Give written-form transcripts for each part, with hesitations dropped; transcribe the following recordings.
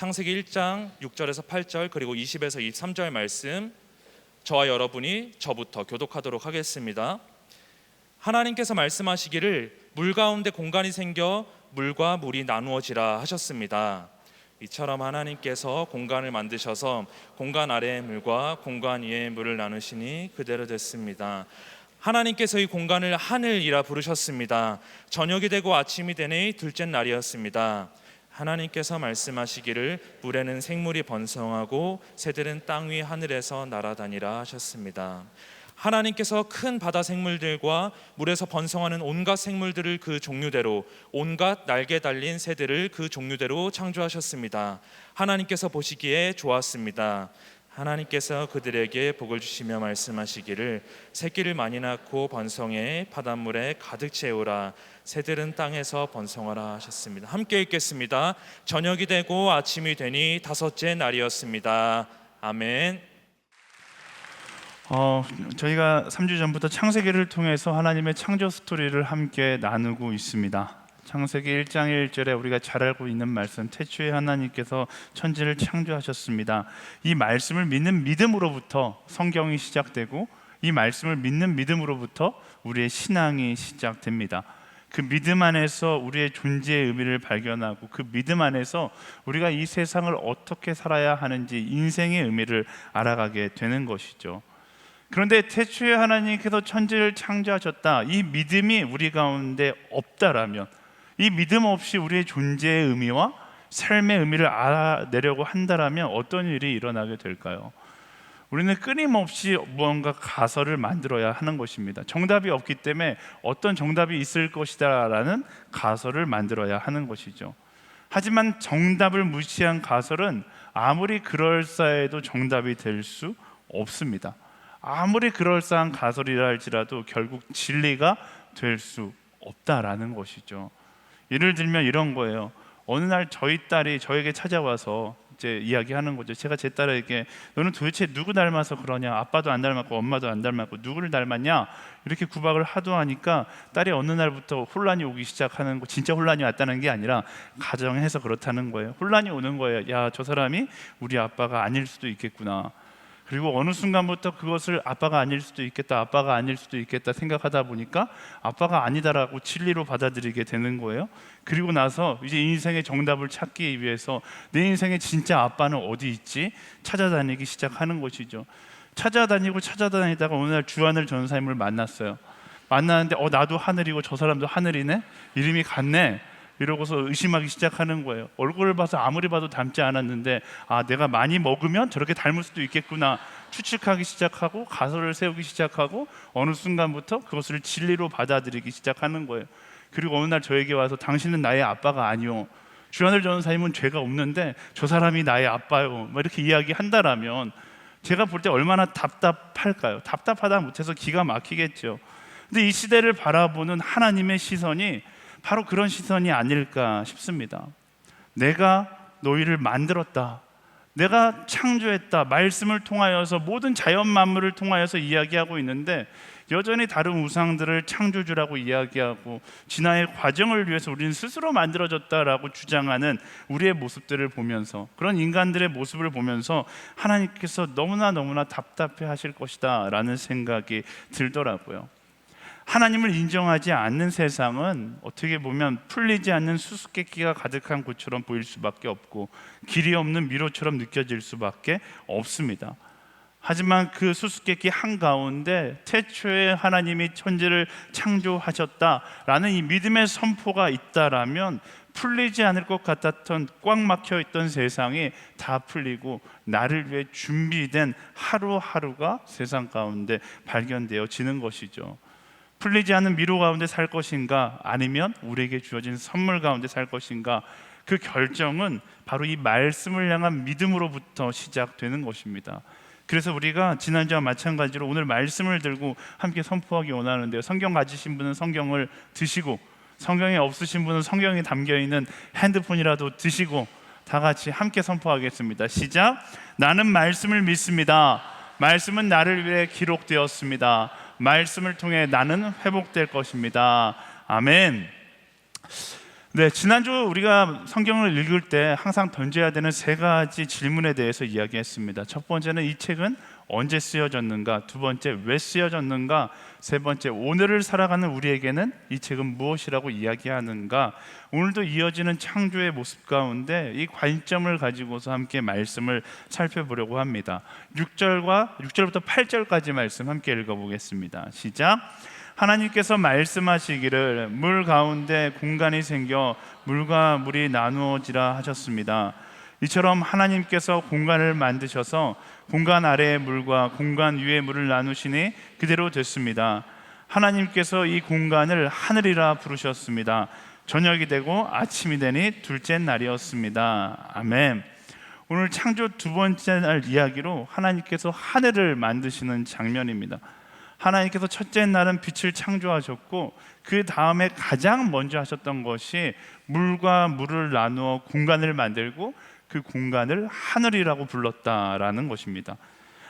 창세기 1장 6절에서 8절 그리고 20에서 23절 말씀 저와 여러분이 저부터 교독하도록 하겠습니다. 하나님께서 말씀하시기를 물 가운데 공간이 생겨 물과 물이 나누어지라 하셨습니다. 이처럼 하나님께서 공간을 만드셔서 공간 아래의 물과 공간 위의 물을 나누시니 그대로 됐습니다. 하나님께서 이 공간을 하늘이라 부르셨습니다. 저녁이 되고 아침이 되니 둘째 날이었습니다. 하나님께서 말씀하시기를 물에는 생물이 번성하고 새들은 땅 위 하늘에서 날아다니라 하셨습니다. 하나님께서 큰 바다 생물들과 물에서 번성하는 온갖 생물들을 그 종류대로, 온갖 날개 달린 새들을 그 종류대로 창조하셨습니다. 하나님께서 보시기에 좋았습니다. 하나님께서 그들에게 복을 주시며 말씀하시기를 새끼를 많이 낳고 번성해 바닷물에 가득 채우라. 새들은 땅에서 번성하라 하셨습니다. 함께 읽겠습니다. 저녁이 되고 아침이 되니 다섯째 날이었습니다. 아멘. 저희가 3주 전부터 창세기를 통해서 하나님의 창조 스토리를 함께 나누고 있습니다. 창세기 1장 1절에 우리가 잘 알고 있는 말씀, 태초에 하나님께서 천지를 창조하셨습니다. 이 말씀을 믿는 믿음으로부터 성경이 시작되고, 이 말씀을 믿는 믿음으로부터 우리의 신앙이 시작됩니다. 그 믿음 안에서 우리의 존재의 의미를 발견하고, 그 믿음 안에서 우리가 이 세상을 어떻게 살아야 하는지 인생의 의미를 알아가게 되는 것이죠. 그런데 태초에 하나님께서 천지를 창조하셨다, 이 믿음이 우리 가운데 없다라면, 이 믿음 없이 우리의 존재의 의미와 삶의 의미를 알아내려고 한다라면 어떤 일이 일어나게 될까요? 우리는 끊임없이 무언가 가설을 만들어야 하는 것입니다. 정답이 없기 때문에 어떤 정답이 있을 것이다 라는 가설을 만들어야 하는 것이죠. 하지만 정답을 무시한 가설은 아무리 그럴싸해도 정답이 될 수 없습니다. 아무리 그럴싸한 가설이라 할지라도 결국 진리가 될 수 없다라는 것이죠. 예를 들면 이런 거예요. 어느 날 저희 딸이 저에게 찾아와서 이제 이야기하는 거죠. 제가 제 딸에게 너는 도대체 누구 닮아서 그러냐, 아빠도 안 닮았고 엄마도 안 닮았고 누구를 닮았냐, 이렇게 구박을 하도 하니까 딸이 어느 날부터 혼란이 오기 시작하는 거, 진짜 혼란이 왔다는 게 아니라 가정해서 그렇다는 거예요. 혼란이 오는 거예요. 야, 저 사람이 우리 아빠가 아닐 수도 있겠구나. 그리고 어느 순간부터 그것을 아빠가 아닐 수도 있겠다, 아빠가 아닐 수도 있겠다 생각하다 보니까 아빠가 아니다라고 진리로 받아들이게 되는 거예요. 그리고 나서 이제 인생의 정답을 찾기 위해서 내 인생의 진짜 아빠는 어디 있지? 찾아다니기 시작하는 것이죠. 찾아다니다가 어느 날 주하늘 전사님을 만났어요. 만나는데 나도 하늘이고 저 사람도 하늘이네? 이름이 같네? 이러고서 의심하기 시작하는 거예요. 얼굴을 봐서 아무리 봐도 닮지 않았는데 내가 많이 먹으면 저렇게 닮을 수도 있겠구나 추측하기 시작하고 가설을 세우기 시작하고 어느 순간부터 그것을 진리로 받아들이기 시작하는 거예요. 그리고 어느 날 저에게 와서 당신은 나의 아빠가 아니오, 주하늘 전사님은 죄가 없는데 저 사람이 나의 아빠요, 이렇게 이야기한다라면 제가 볼 때 얼마나 답답할까요? 답답하다 못해서 기가 막히겠죠. 근데 이 시대를 바라보는 하나님의 시선이 바로 그런 시선이 아닐까 싶습니다. 내가 너희를 만들었다, 내가 창조했다, 말씀을 통하여서 모든 자연 만물을 통하여서 이야기하고 있는데 여전히 다른 우상들을 창조주라고 이야기하고 진화의 과정을 위해서 우리는 스스로 만들어졌다라고 주장하는 우리의 모습들을 보면서, 그런 인간들의 모습을 보면서 하나님께서 너무나 답답해 하실 것이다 라는 생각이 들더라고요. 하나님을 인정하지 않는 세상은 어떻게 보면 풀리지 않는 수수께끼가 가득한 곳처럼 보일 수밖에 없고 길이 없는 미로처럼 느껴질 수밖에 없습니다. 하지만 그 수수께끼 한가운데 태초에 하나님이 천지를 창조하셨다라는 이 믿음의 선포가 있다라면 풀리지 않을 것 같았던 꽉 막혀있던 세상이 다 풀리고 나를 위해 준비된 하루하루가 세상 가운데 발견되어지는 것이죠. 풀리지 않은 미로 가운데 살 것인가, 아니면 우리에게 주어진 선물 가운데 살 것인가, 그 결정은 바로 이 말씀을 향한 믿음으로부터 시작되는 것입니다. 그래서 우리가 지난주와 마찬가지로 오늘 말씀을 들고 함께 선포하기 원하는데요, 성경 가지신 분은 성경을 드시고, 성경이 없으신 분은 성경에 담겨있는 핸드폰이라도 드시고 다 같이 함께 선포하겠습니다. 시작. 나는 말씀을 믿습니다. 말씀은 나를 위해 기록되었습니다. 말씀을 통해 나는 회복될 것입니다. 아멘. 네, 지난주 우리가 성경을 읽을 때 항상 던져야 되는 세 가지 질문에 대해서 이야기했습니다. 첫 번째는 이 책은 언제 쓰여졌는가, 두 번째 왜 쓰여졌는가, 세 번째 오늘을 살아가는 우리에게는 이 책은 무엇이라고 이야기하는가. 오늘도 이어지는 창조의 모습 가운데 이 관점을 가지고서 함께 말씀을 살펴보려고 합니다. 6절부터 8절까지 말씀 함께 읽어보겠습니다. 시작. 하나님께서 말씀하시기를 물 가운데 공간이 생겨 물과 물이 나누어지라 하셨습니다. 이처럼 하나님께서 공간을 만드셔서 공간 아래의 물과 공간 위의 물을 나누시니 그대로 됐습니다. 하나님께서 이 공간을 하늘이라 부르셨습니다. 저녁이 되고 아침이 되니 둘째 날이었습니다. 아멘. 오늘 창조 두 번째 날 이야기로 하나님께서 하늘을 만드시는 장면입니다. 하나님께서 첫째 날은 빛을 창조하셨고 그 다음에 가장 먼저 하셨던 것이 물과 물을 나누어 공간을 만들고 그 공간을 하늘이라고 불렀다라는 것입니다.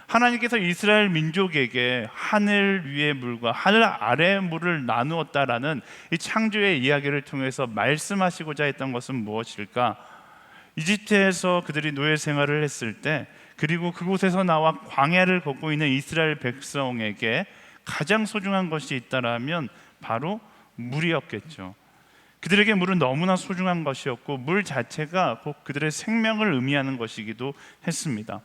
하나님께서 이스라엘 민족에게 하늘 위의 물과 하늘 아래의 물을 나누었다라는 이 창조의 이야기를 통해서 말씀하시고자 했던 것은 무엇일까? 이집트에서 그들이 노예 생활을 했을 때, 그리고 그곳에서 나와 광야를 걷고 있는 이스라엘 백성에게 가장 소중한 것이 있다라면 바로 물이었겠죠. 그들에게 물은 너무나 소중한 것이었고 물 자체가 곧 그들의 생명을 의미하는 것이기도 했습니다.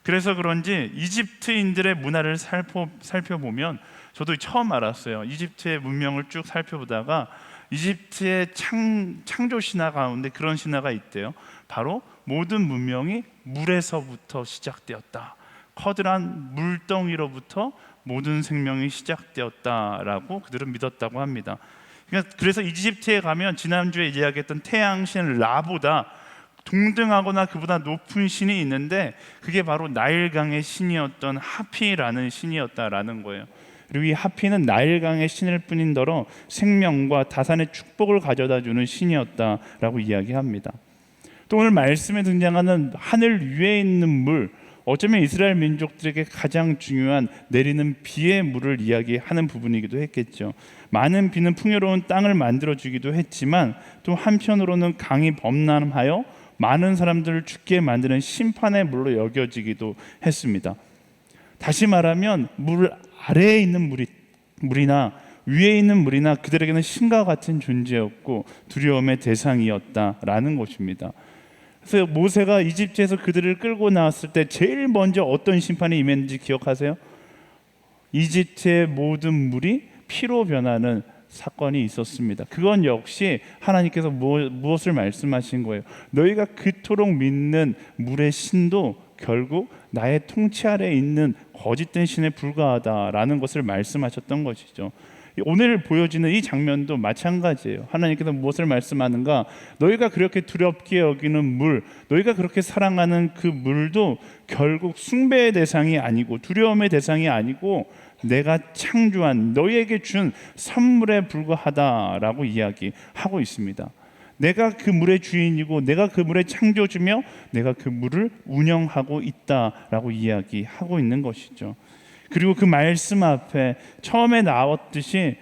그래서 그런지 이집트인들의 문화를 살펴보면 저도 처음 알았어요. 이집트의 문명을 쭉 살펴보다가 이집트의 창조 신화 가운데 그런 신화가 있대요. 바로 모든 문명이 물에서부터 시작되었다. 커다란 물덩이로부터 모든 생명이 시작되었다라고 그들은 믿었다고 합니다. 그래서 이집트에 가면 지난주에 이야기했던 태양신 라보다 동등하거나 그보다 높은 신이 있는데 그게 바로 나일강의 신이었던 하피라는 신이었다라는 거예요. 그리고 이 하피는 나일강의 신일 뿐인더러 생명과 다산의 축복을 가져다주는 신이었다라고 이야기합니다. 또 오늘 말씀에 등장하는 하늘 위에 있는 물, 어쩌면 이스라엘 민족들에게 가장 중요한 내리는 비의 물을 이야기하는 부분이기도 했겠죠. 많은 비는 풍요로운 땅을 만들어주기도 했지만 또 한편으로는 강이 범람하여 많은 사람들을 죽게 만드는 심판의 물로 여겨지기도 했습니다. 다시 말하면 물 아래에 있는 물이나 위에 있는 물이나 그들에게는 신과 같은 존재였고 두려움의 대상이었다라는 것입니다. 그래서 모세가 이집트에서 그들을 끌고 나왔을 때 제일 먼저 어떤 심판이 임했는지 기억하세요? 이집트의 모든 물이 피로 변하는 사건이 있었습니다. 그건 역시 하나님께서 무엇을 말씀하신 거예요? 너희가 그토록 믿는 물의 신도 결국 나의 통치 아래에 있는 거짓된 신에 불과하다라는 것을 말씀하셨던 것이죠. 오늘 보여지는 이 장면도 마찬가지예요. 하나님께서 무엇을 말씀하는가? 너희가 그렇게 두렵게 여기는 물, 너희가 그렇게 사랑하는 그 물도 결국 숭배의 대상이 아니고 두려움의 대상이 아니고 내가 창조한 너희에게 준 선물에 불과하다라고 이야기하고 있습니다. 내가 그 물의 주인이고 내가 그 물의 창조주며 내가 그 물을 운영하고 있다라고 이야기하고 있는 것이죠. 그리고 그 말씀 앞에 처음에 나누었듯이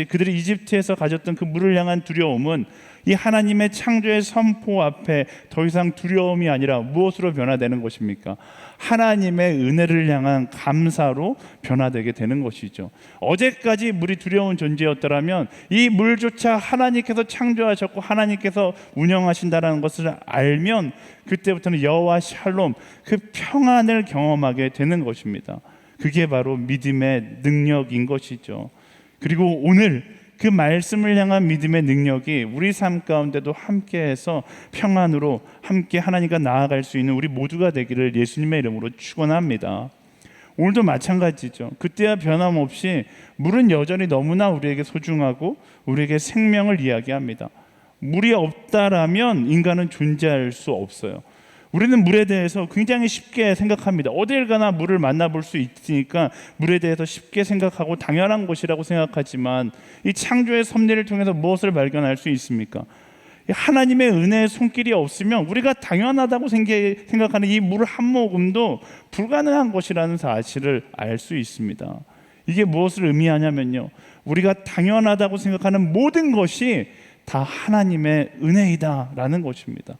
그들이 이집트에서 가졌던 그 물을 향한 두려움은 이 하나님의 창조의 선포 앞에 더 이상 두려움이 아니라 무엇으로 변화되는 것입니까? 하나님의 은혜를 향한 감사로 변화되게 되는 것이죠. 어제까지 물이 두려운 존재였더라면 이 물조차 하나님께서 창조하셨고 하나님께서 운영하신다는 것을 알면 그때부터는 여호와 샬롬, 그 평안을 경험하게 되는 것입니다. 그게 바로 믿음의 능력인 것이죠. 그리고 오늘 그 말씀을 향한 믿음의 능력이 우리 삶 가운데도 함께해서 평안으로 함께 하나님과 나아갈 수 있는 우리 모두가 되기를 예수님의 이름으로 축원합니다. 오늘도 마찬가지죠. 그때와 변함없이 물은 여전히 너무나 우리에게 소중하고 우리에게 생명을 이야기합니다. 물이 없다라면 인간은 존재할 수 없어요. 우리는 물에 대해서 굉장히 쉽게 생각합니다. 어딜 가나 물을 만나볼 수 있으니까 물에 대해서 쉽게 생각하고 당연한 것이라고 생각하지만 이 창조의 섭리를 통해서 무엇을 발견할 수 있습니까? 하나님의 은혜의 손길이 없으면 우리가 당연하다고 생각하는 이 물 한 모금도 불가능한 것이라는 사실을 알 수 있습니다. 이게 무엇을 의미하냐면요, 우리가 당연하다고 생각하는 모든 것이 다 하나님의 은혜이다라는 것입니다.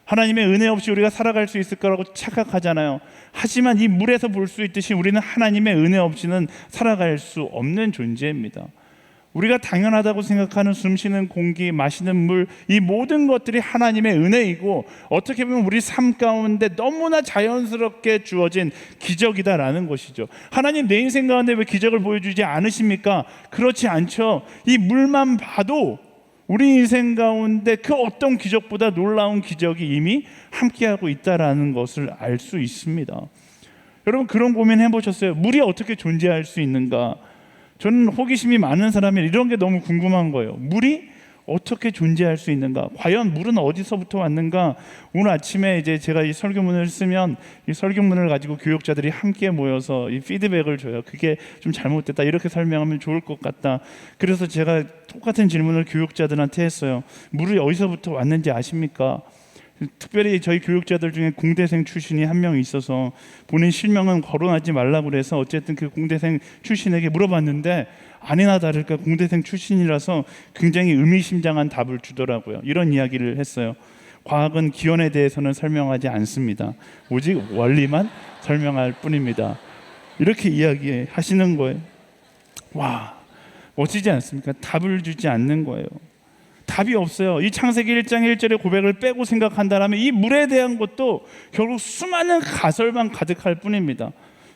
하나님의 은혜 없이 우리가 살아갈 수 있을 거라고 착각하잖아요. 하지만 이 물에서 볼 수 있듯이 우리는 하나님의 은혜 없이는 살아갈 수 없는 존재입니다. 우리가 당연하다고 생각하는 숨쉬는 공기, 마시는 물, 이 모든 것들이 하나님의 은혜이고 어떻게 보면 우리 삶 가운데 너무나 자연스럽게 주어진 기적이다라는 것이죠. 하나님 내 인생 가운데 왜 기적을 보여주지 않으십니까? 그렇지 않죠. 이 물만 봐도 우리 인생 가운데 그 어떤 기적보다 놀라운 기적이 이미 함께하고 있다라는 것을 알 수 있습니다. 여러분 그런 고민 해보셨어요? 물이 어떻게 존재할 수 있는가? 저는 호기심이 많은 사람이 이런 게 너무 궁금한 거예요. 물이 어떻게 존재할 수 있는가? 과연 물은 어디서부터 왔는가? 오늘 아침에 이제 제가 이 설교문을 쓰면 이 설교문을 가지고 교육자들이 함께 모여서 이 피드백을 줘요. 그게 좀 잘못됐다, 이렇게 설명하면 좋을 것 같다. 그래서 제가 똑같은 질문을 교육자들한테 했어요. 물이 어디서부터 왔는지 아십니까? 특별히 저희 교육자들 중에 공대생 출신이 한 명 있어서 본인 실명은 거론하지 말라고 그래서 어쨌든 그 공대생 출신에게 물어봤는데 아니나 다를까 공대생 출신이라서 굉장히 의미심장한 답을 주더라고요. 이런 이야기를 했어요. 과학은 기원에 대해서는 설명하지 않습니다. 오직 원리만 설명할 뿐입니다. 이렇게 이야기하시는 거예요. 와, 멋지지 않습니까? 답을 주지 않는 거예요. 답이 없어요. 이 창세기 1장 1절의 고백을 빼고 생각한다면 이 물에 대한 것도 결국 수많은 가설만 가득할 뿐입니다.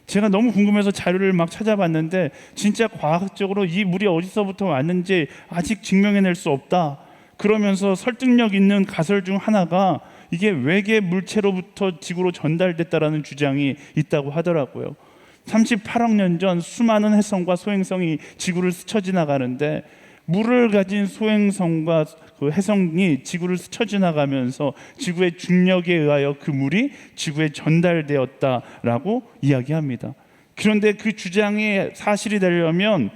제가 너무 궁금해서 자료를 막 찾아봤는데 진짜 과학적으로 이 물이 어디서부터 왔는지 아직 증명해낼 수 없다. 그러면서 설득력 있는 가설 중 하나가 이게 외계 물체로부터 지구로 전달됐다라는 주장이 있다고 하더라고요. 38억 년 전 수많은 혜성과 소행성이 지구를 스쳐 지나가는데 물을 가진 소행성과 그 혜성이 지구를 스쳐 지나가면서 지구의 중력에 의하여 그 물이 지구에 전달되었다라고 이야기합니다. 그런데 그 주장이 사실이 되려면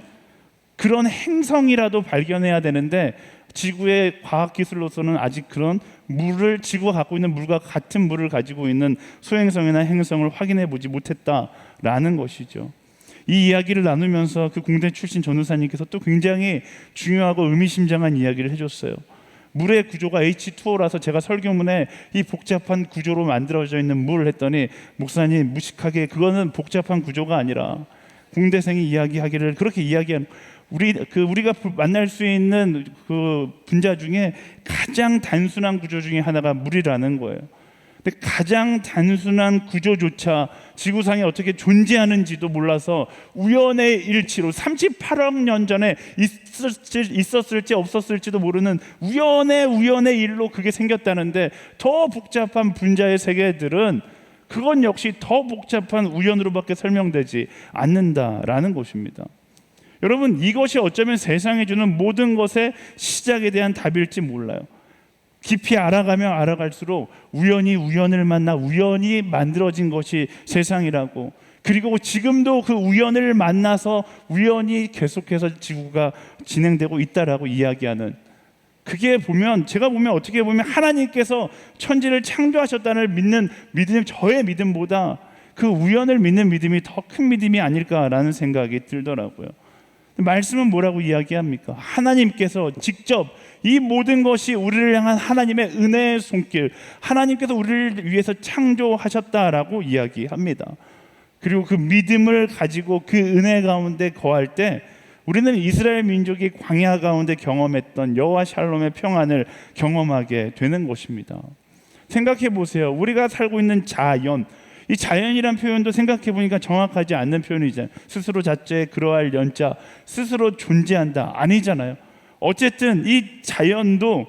그런 행성이라도 발견해야 되는데 지구의 과학기술로서는 아직 그런 물을, 지구가 갖고 있는 물과 같은 물을 가지고 있는 소행성이나 행성을 확인해 보지 못했다라는 것이죠. 이 이야기를 나누면서 그 공대 출신 전우사님께서 또 굉장히 중요하고 의미심장한 이야기를 해줬어요. 물의 구조가 H2O라서 제가 설교문에 이 복잡한 구조로 만들어져 있는 물을 했더니 목사님 무식하게 그거는 복잡한 구조가 아니라 공대생이 이야기하기를 그렇게 이야기한 우리가 만날 수 있는 그 분자 중에 가장 단순한 구조 중에 하나가 물이라는 거예요. 근데 가장 단순한 구조조차 지구상에 어떻게 존재하는지도 몰라서 우연의 일치로 38억 년 전에 있었을지 없었을지도 모르는 우연의 일로 그게 생겼다는데 더 복잡한 분자의 세계들은 그건 역시 더 복잡한 우연으로밖에 설명되지 않는다라는 것입니다. 여러분 이것이 어쩌면 세상에 주는 모든 것의 시작에 대한 답일지 몰라요. 깊이 알아가면 알아갈수록 우연히 우연을 만나 우연히 만들어진 것이 세상이라고, 그리고 지금도 그 우연을 만나서 우연히 계속해서 지구가 진행되고 있다라고 이야기하는, 그게 보면 제가 보면 어떻게 보면 하나님께서 천지를 창조하셨다는 믿는 믿음, 저의 믿음보다 그 우연을 믿는 믿음이 더 큰 믿음이 아닐까라는 생각이 들더라고요. 말씀은 뭐라고 이야기합니까? 하나님께서 직접 이 모든 것이 우리를 향한 하나님의 은혜의 손길, 하나님께서 우리를 위해서 창조하셨다라고 이야기합니다. 그리고 그 믿음을 가지고 그 은혜 가운데 거할 때 우리는 이스라엘 민족이 광야 가운데 경험했던 여호와 샬롬의 평안을 경험하게 되는 것입니다. 생각해 보세요. 우리가 살고 있는 자연, 이 자연이란 표현도 생각해 보니까 정확하지 않는 표현이잖아요. 스스로 자체에 그러할 연자, 스스로 존재한다 아니잖아요. 어쨌든 이 자연도,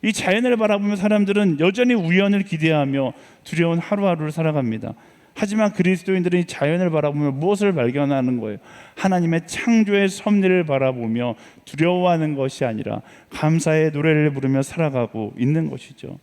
이 자연을 바라보면 사람들은 여전히 우연을 기대하며 두려운 하루하루를 살아갑니다. 하지만 그리스도인들은 이 자연을 바라보며 무엇을 발견하는 거예요? 하나님의 창조의 섭리를 바라보며 두려워하는 것이 아니라 감사의 노래를 부르며 살아가고 있는 것이죠.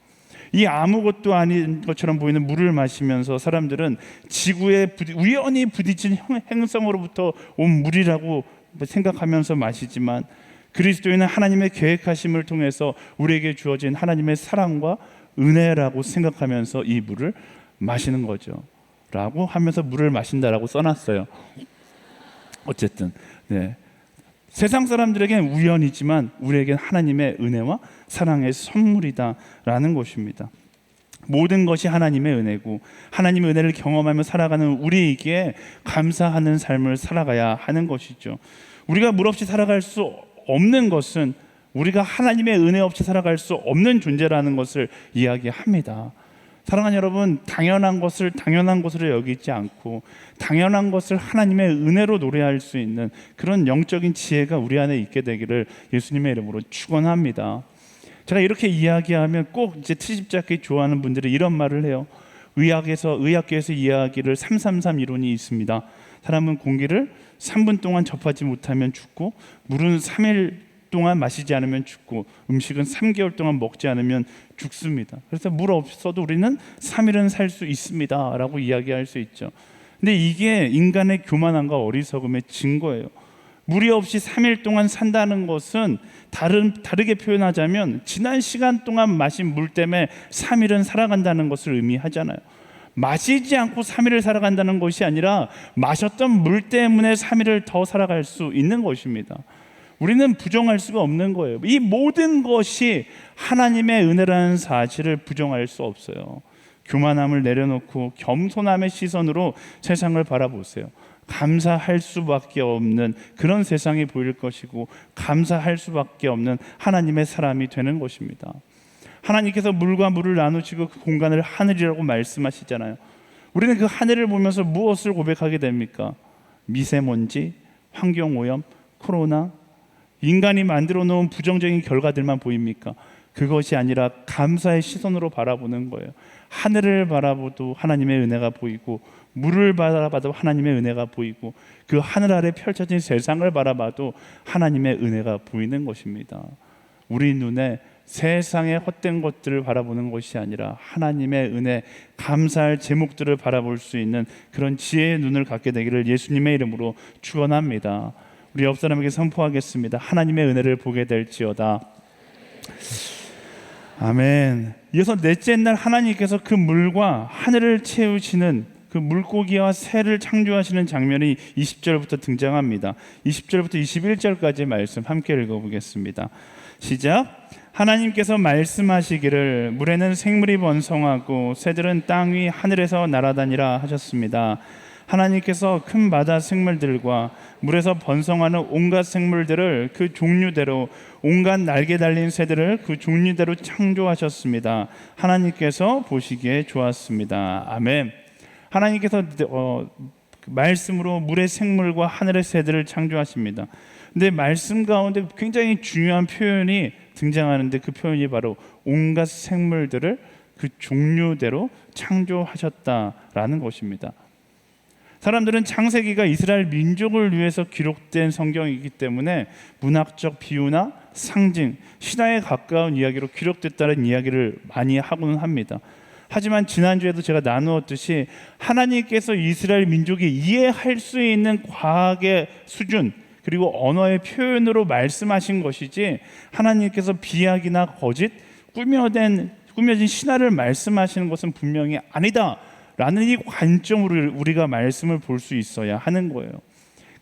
이 아무것도 아닌 것처럼 보이는 물을 마시면서 사람들은 지구에 우연히 부딪힌 행성으로부터 온 물이라고 생각하면서 마시지만 그리스도인은 하나님의 계획하심을 통해서 우리에게 주어진 하나님의 사랑과 은혜라고 생각하면서 이 물을 마시는 거죠. 라고 하면서 물을 마신다라고 써놨어요. 어쨌든 세상 사람들에게는 우연이지만 우리에겐 하나님의 은혜와 사랑의 선물이다라는 것입니다. 모든 것이 하나님의 은혜고 하나님의 은혜를 경험하며 살아가는 우리에게 감사하는 삶을 살아가야 하는 것이죠. 우리가 물 없이 살아갈 수 없는 것은 우리가 하나님의 은혜 없이 살아갈 수 없는 존재라는 것을 이야기합니다. 사랑하는 여러분, 당연한 것을 당연한 것으로 여기지 않고 당연한 것을 하나님의 은혜로 노래할 수 있는 그런 영적인 지혜가 우리 안에 있게 되기를 예수님의 이름으로 축원합니다. 제가 이렇게 이야기하면 꼭 이제 트집 잡기 좋아하는 분들이 이런 말을 해요. 의학계에서 이야기를 333 이론이 있습니다. 사람은 공기를 3분 동안 접하지 못하면 죽고, 물은 3일 동안 마시지 않으면 죽고, 음식은 3개월 동안 먹지 않으면 죽습니다. 그래서 물 없어도 우리는 3일은 살 수 있습니다 라고 이야기할 수 있죠. 근데 이게 인간의 교만함과 어리석음의 증거예요. 물이 없이 3일 동안 산다는 것은 다르게 표현하자면 지난 시간 동안 마신 물 때문에 3일은 살아간다는 것을 의미하잖아요. 마시지 않고 3일을 살아간다는 것이 아니라 마셨던 물 때문에 3일을 더 살아갈 수 있는 것입니다. 우리는 부정할 수가 없는 거예요. 이 모든 것이 하나님의 은혜라는 사실을 부정할 수 없어요. 교만함을 내려놓고 겸손함의 시선으로 세상을 바라보세요. 감사할 수밖에 없는 그런 세상이 보일 것이고, 감사할 수밖에 없는 하나님의 사람이 되는 것입니다. 하나님께서 물과 물을 나누시고 그 공간을 하늘이라고 말씀하시잖아요. 우리는 그 하늘을 보면서 무엇을 고백하게 됩니까? 미세먼지, 환경오염, 코로나, 인간이 만들어 놓은 부정적인 결과들만 보입니까? 그것이 아니라 감사의 시선으로 바라보는 거예요. 하늘을 바라봐도 하나님의 은혜가 보이고, 물을 바라봐도 하나님의 은혜가 보이고, 그 하늘 아래 펼쳐진 세상을 바라봐도 하나님의 은혜가 보이는 것입니다. 우리 눈에 세상의 헛된 것들을 바라보는 것이 아니라 하나님의 은혜, 감사할 제목들을 바라볼 수 있는 그런 지혜의 눈을 갖게 되기를 예수님의 이름으로 축원합니다. 우리 옆 사람에게 선포하겠습니다. 하나님의 은혜를 보게 될지어다. 아멘. 이어서 넷째 날 하나님께서 그 물과 하늘을 채우시는 그 물고기와 새를 창조하시는 장면이 20절부터 등장합니다. 20절부터 21절까지 말씀 함께 읽어보겠습니다. 시작. 하나님께서 말씀하시기를 물에는 생물이 번성하고 새들은 땅 위 하늘에서 날아다니라 하셨습니다. 하나님께서 큰 바다 생물들과 물에서 번성하는 온갖 생물들을 그 종류대로, 온갖 날개 달린 새들을 그 종류대로 창조하셨습니다. 하나님께서 보시기에 좋았습니다. 아멘. 하나님께서 말씀으로 물의 생물과 하늘의 새들을 창조하십니다. 근데 말씀 가운데 굉장히 중요한 표현이 등장하는데 그 표현이 바로 온갖 생물들을 그 종류대로 창조하셨다라는 것입니다. 사람들은 창세기가 이스라엘 민족을 위해서 기록된 성경이기 때문에 문학적 비유나 상징, 신화에 가까운 이야기로 기록됐다는 이야기를 많이 하고는 합니다. 하지만 지난주에도 제가 나누었듯이 하나님께서 이스라엘 민족이 이해할 수 있는 과학의 수준, 그리고 언어의 표현으로 말씀하신 것이지 하나님께서 비약이나 거짓, 꾸며진 신화를 말씀하시는 것은 분명히 아니다 라는 이 관점으로 우리가 말씀을 볼 수 있어야 하는 거예요.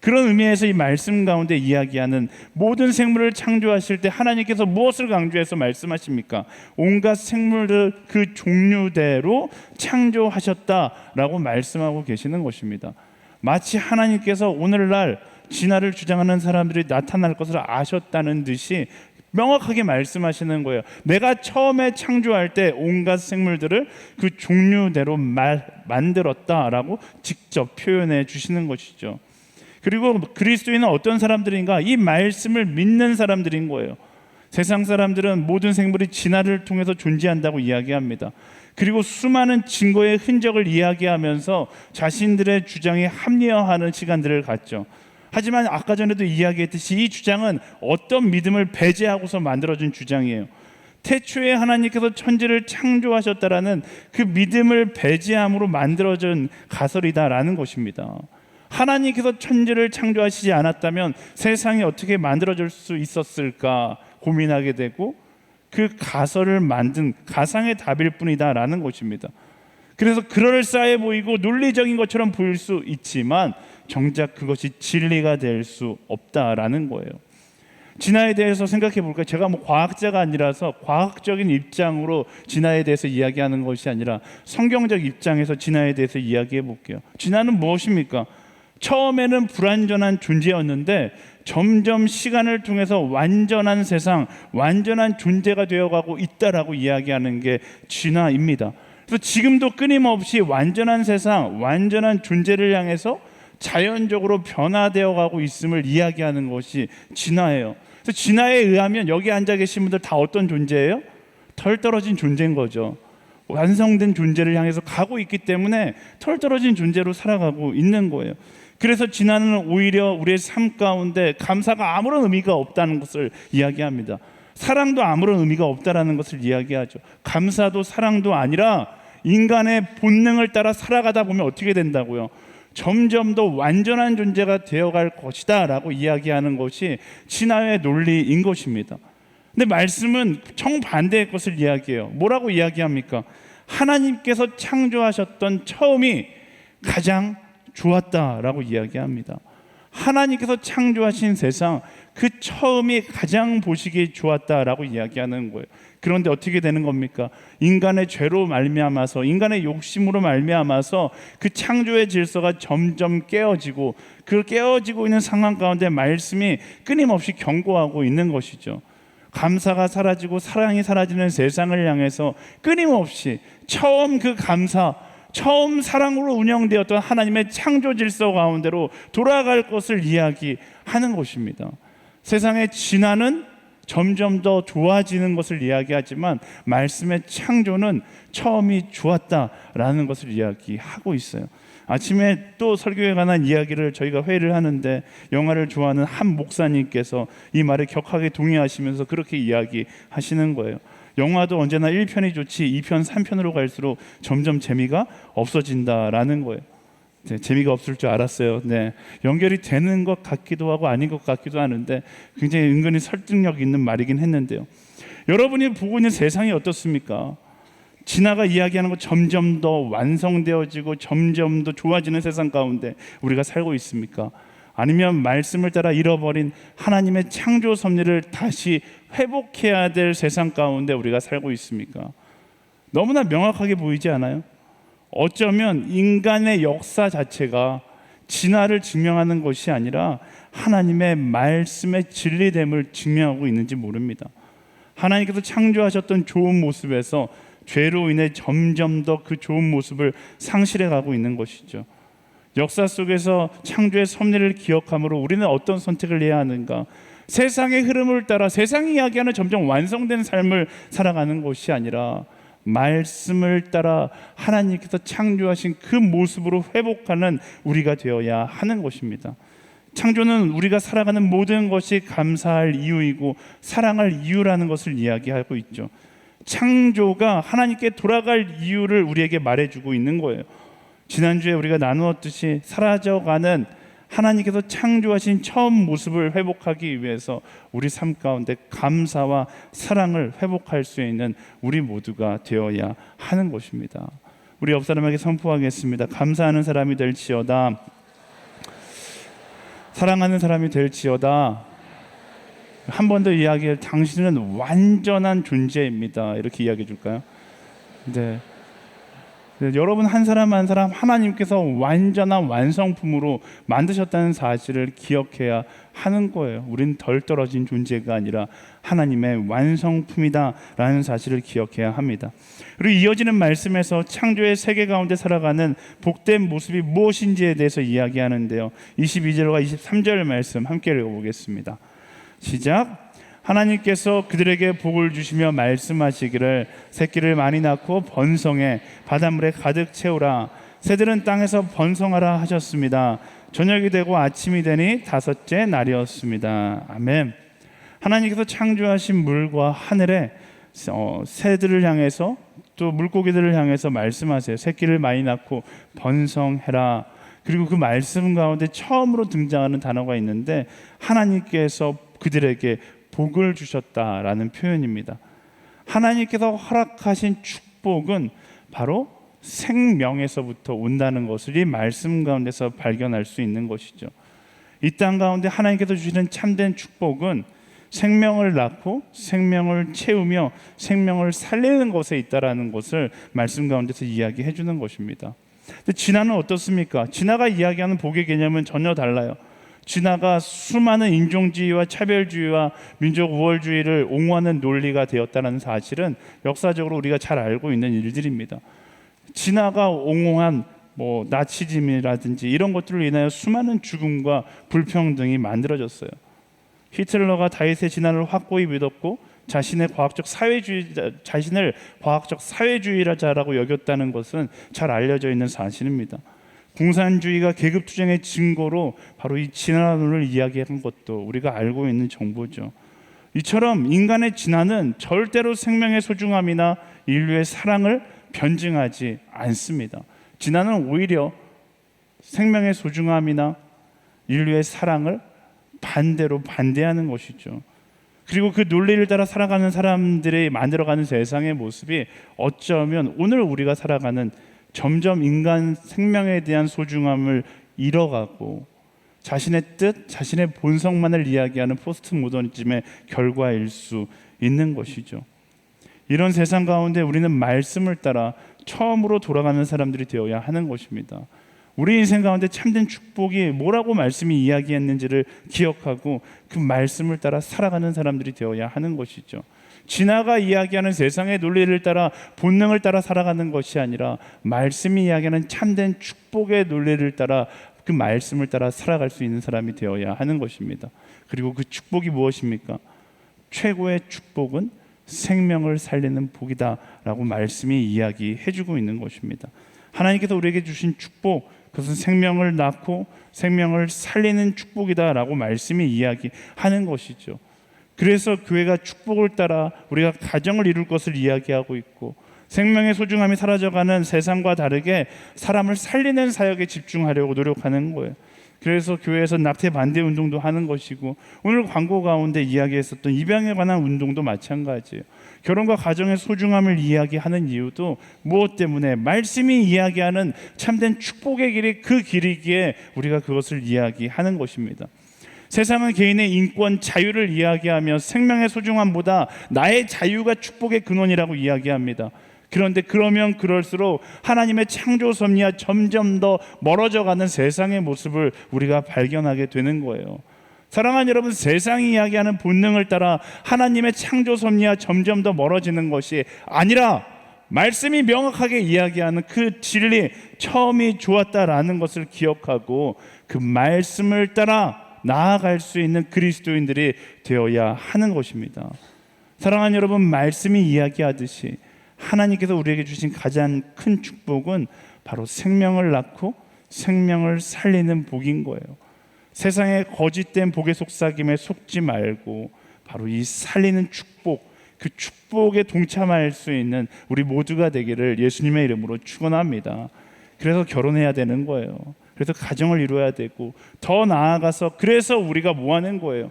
그런 의미에서 이 말씀 가운데 이야기하는 모든 생물을 창조하실 때 하나님께서 무엇을 강조해서 말씀하십니까? 온갖 생물을 그 종류대로 창조하셨다라고 말씀하고 계시는 것입니다. 마치 하나님께서 오늘날 진화를 주장하는 사람들이 나타날 것을 아셨다는 듯이 명확하게 말씀하시는 거예요. 내가 처음에 창조할 때 온갖 생물들을 그 종류대로 만들었다라고 직접 표현해 주시는 것이죠. 그리고 그리스도인은 어떤 사람들인가? 이 말씀을 믿는 사람들인 거예요. 세상 사람들은 모든 생물이 진화를 통해서 존재한다고 이야기합니다. 그리고 수많은 증거의 흔적을 이야기하면서 자신들의 주장에 합리화하는 시간들을 갖죠. 하지만 아까 전에도 이야기했듯이 이 주장은 어떤 믿음을 배제하고서 만들어진 주장이에요. 태초에 하나님께서 천지를 창조하셨다라는 그 믿음을 배제함으로 만들어진 가설이다라는 것입니다. 하나님께서 천지를 창조하시지 않았다면 세상이 어떻게 만들어질 수 있었을까 고민하게 되고, 그 가설을 만든 가상의 답일 뿐이다라는 것입니다. 그래서 그럴싸해 보이고 논리적인 것처럼 보일 수 있지만 정작 그것이 진리가 될 수 없다라는 거예요. 진화에 대해서 생각해 볼까요? 제가 과학자가 아니라서 과학적인 입장으로 진화에 대해서 이야기하는 것이 아니라 성경적 입장에서 진화에 대해서 이야기해 볼게요. 진화는 무엇입니까? 처음에는 불완전한 존재였는데 점점 시간을 통해서 완전한 세상, 완전한 존재가 되어가고 있다라고 이야기하는 게 진화입니다. 그래서 지금도 끊임없이 완전한 세상, 완전한 존재를 향해서 자연적으로 변화되어 가고 있음을 이야기하는 것이 진화예요. 그래서 진화에 의하면 여기 앉아 계신 분들 다 어떤 존재예요? 털 떨어진 존재인 거죠. 완성된 존재를 향해서 가고 있기 때문에 털 떨어진 존재로 살아가고 있는 거예요. 그래서 진화는 오히려 우리의 삶 가운데 감사가 아무런 의미가 없다는 것을 이야기합니다. 사랑도 아무런 의미가 없다라는 것을 이야기하죠. 감사도 사랑도 아니라 인간의 본능을 따라 살아가다 보면 어떻게 된다고요? 점점 더 완전한 존재가 되어갈 것이다 라고 이야기하는 것이 진화의 논리인 것입니다. 근데 말씀은 정반대의 것을 이야기해요. 뭐라고 이야기합니까? 하나님께서 창조하셨던 처음이 가장 좋았다라고 이야기합니다. 하나님께서 창조하신 세상 그 처음이 가장 보시기에 좋았다라고 이야기하는 거예요. 그런데 어떻게 되는 겁니까? 인간의 죄로 말미암아서, 인간의 욕심으로 말미암아서 그 창조의 질서가 점점 깨어지고, 그 깨어지고 있는 상황 가운데 말씀이 끊임없이 경고하고 있는 것이죠. 감사가 사라지고 사랑이 사라지는 세상을 향해서 끊임없이 처음 그 감사, 처음 사랑으로 운영되었던 하나님의 창조 질서 가운데로 돌아갈 것을 이야기하는 것입니다. 세상의 진화는 점점 더 좋아지는 것을 이야기하지만 말씀의 창조는 처음이 좋았다라는 것을 이야기하고 있어요. 아침에 또 설교에 관한 이야기를 저희가 회의를 하는데 영화를 좋아하는 한 목사님께서 이 말에 격하게 동의하시면서 그렇게 이야기하시는 거예요. 영화도 언제나 1편이 좋지 2편, 3편으로 갈수록 점점 재미가 없어진다라는 거예요. 네, 재미가 없을 줄 알았어요. 네, 연결이 되는 것 같기도 하고 아닌 것 같기도 하는데 굉장히 은근히 설득력 있는 말이긴 했는데요. 여러분이 보고 있는 세상이 어떻습니까? 진화가 이야기하는 것 점점 더 완성되어지고 점점 더 좋아지는 세상 가운데 우리가 살고 있습니까? 아니면 말씀을 따라 잃어버린 하나님의 창조 섭리를 다시 회복해야 될 세상 가운데 우리가 살고 있습니까? 너무나 명확하게 보이지 않아요? 어쩌면 인간의 역사 자체가 진화를 증명하는 것이 아니라 하나님의 말씀의 진리됨을 증명하고 있는지 모릅니다. 하나님께서 창조하셨던 좋은 모습에서 죄로 인해 점점 더 그 좋은 모습을 상실해 가고 있는 것이죠. 역사 속에서 창조의 섭리를 기억함으로 우리는 어떤 선택을 해야 하는가? 세상의 흐름을 따라 세상이 이야기하는 점점 완성된 삶을 살아가는 것이 아니라 말씀을 따라 하나님께서 창조하신 그 모습으로 회복하는 우리가 되어야 하는 것입니다. 창조는 우리가 살아가는 모든 것이 감사할 이유이고 사랑할 이유라는 것을 이야기하고 있죠. 창조가 하나님께 돌아갈 이유를 우리에게 말해주고 있는 거예요. 지난주에 우리가 나누었듯이 사라져가는 하나님께서 창조하신 처음 모습을 회복하기 위해서 우리 삶 가운데 감사와 사랑을 회복할 수 있는 우리 모두가 되어야 하는 것입니다. 우리 옆 사람에게 선포하겠습니다. 감사하는 사람이 될지어다. 사랑하는 사람이 될지어다. 한 번 더 이야기할 당신은 완전한 존재입니다. 이렇게 이야기해 줄까요? 네. 여러분 한 사람 한 사람 하나님께서 완전한 완성품으로 만드셨다는 사실을 기억해야 하는 거예요. 우린 덜 떨어진 존재가 아니라 하나님의 완성품이다라는 사실을 기억해야 합니다. 그리고 이어지는 말씀에서 창조의 세계 가운데 살아가는 복된 모습이 무엇인지에 대해서 이야기하는데요. 22절과 23절 말씀 함께 읽어보겠습니다. 시작. 하나님께서 그들에게 복을 주시며 말씀하시기를 새끼를 많이 낳고 번성해 바닷물에 가득 채우라. 새들은 땅에서 번성하라 하셨습니다. 저녁이 되고 아침이 되니 다섯째 날이었습니다. 아멘. 하나님께서 창조하신 물과 하늘에 새들을 향해서 또 물고기들을 향해서 말씀하세요. 새끼를 많이 낳고 번성해라. 그리고 그 말씀 가운데 처음으로 등장하는 단어가 있는데 하나님께서 그들에게 복을 주셨다라는 표현입니다. 하나님께서 허락하신 축복은 바로 생명에서부터 온다는 것을 이 말씀 가운데서 발견할 수 있는 것이죠. 이 땅 가운데 하나님께서 주시는 참된 축복은 생명을 낳고 생명을 채우며 생명을 살리는 것에 있다라는 것을 말씀 가운데서 이야기해 주는 것입니다. 근데 진화는 어떻습니까? 진화가 이야기하는 복의 개념은 전혀 달라요. 진화가 수많은 인종주의와 차별주의와 민족 우월주의를 옹호하는 논리가 되었다는 사실은 역사적으로 우리가 잘 알고 있는 일들입니다. 진화가 옹호한 나치즘이라든지 이런 것들로 인하여 수많은 죽음과 불평등이 만들어졌어요. 히틀러가 다윗의 진화를 확고히 믿었고 자신을 과학적 사회주의자라고 여겼다는 것은 잘 알려져 있는 사실입니다. 공산주의가 계급투쟁의 증거로 바로 이 진화론을 이야기한 것도 우리가 알고 있는 정보죠. 이처럼 인간의 진화는 절대로 생명의 소중함이나 인류의 사랑을 변증하지 않습니다. 진화는 오히려 생명의 소중함이나 인류의 사랑을 반대로 반대하는 것이죠. 그리고 그 논리를 따라 살아가는 사람들이 만들어가는 세상의 모습이 어쩌면 오늘 우리가 살아가는 점점 인간 생명에 대한 소중함을 잃어가고 자신의 뜻, 자신의 본성만을 이야기하는 포스트 모더니즘의 결과일 수 있는 것이죠. 이런 세상 가운데 우리는 말씀을 따라 처음으로 돌아가는 사람들이 되어야 하는 것입니다. 우리 인생 가운데 참된 축복이 뭐라고 말씀이 이야기했는지를 기억하고 그 말씀을 따라 살아가는 사람들이 되어야 하는 것이죠. 진화가 이야기하는 세상의 논리를 따라 본능을 따라 살아가는 것이 아니라 말씀이 이야기하는 참된 축복의 논리를 따라 그 말씀을 따라 살아갈 수 있는 사람이 되어야 하는 것입니다. 그리고 그 축복이 무엇입니까? 최고의 축복은 생명을 살리는 복이다라고 말씀이 이야기해주고 있는 것입니다. 하나님께서 우리에게 주신 축복, 그것은 생명을 낳고 생명을 살리는 축복이다라고 말씀이 이야기하는 것이죠. 그래서 교회가 축복을 따라 우리가 가정을 이룰 것을 이야기하고 있고 생명의 소중함이 사라져가는 세상과 다르게 사람을 살리는 사역에 집중하려고 노력하는 거예요. 그래서 교회에서 낙태 반대 운동도 하는 것이고 오늘 광고 가운데 이야기했었던 입양에 관한 운동도 마찬가지예요. 결혼과 가정의 소중함을 이야기하는 이유도 무엇 때문에? 말씀이 이야기하는 참된 축복의 길이 그 길이기에 우리가 그것을 이야기하는 것입니다. 세상은 개인의 인권, 자유를 이야기하며 생명의 소중함보다 나의 자유가 축복의 근원이라고 이야기합니다. 그런데 그러면 그럴수록 하나님의 창조 섭리와 점점 더 멀어져가는 세상의 모습을 우리가 발견하게 되는 거예요. 사랑하는 여러분, 세상이 이야기하는 본능을 따라 하나님의 창조 섭리와 점점 더 멀어지는 것이 아니라 말씀이 명확하게 이야기하는 그 진리, 처음이 좋았다라는 것을 기억하고 그 말씀을 따라 나아갈 수 있는 그리스도인들이 되어야 하는 것입니다. 사랑하는 여러분, 말씀이 이야기하듯이 하나님께서 우리에게 주신 가장 큰 축복은 바로 생명을 낳고 생명을 살리는 복인 거예요. 세상의 거짓된 복의 속삭임에 속지 말고 바로 이 살리는 축복, 그 축복에 동참할 수 있는 우리 모두가 되기를 예수님의 이름으로 축원합니다. 그래서 결혼해야 되는 거예요. 그래서 가정을 이루어야 되고 더 나아가서 그래서 우리가 뭐 하는 거예요?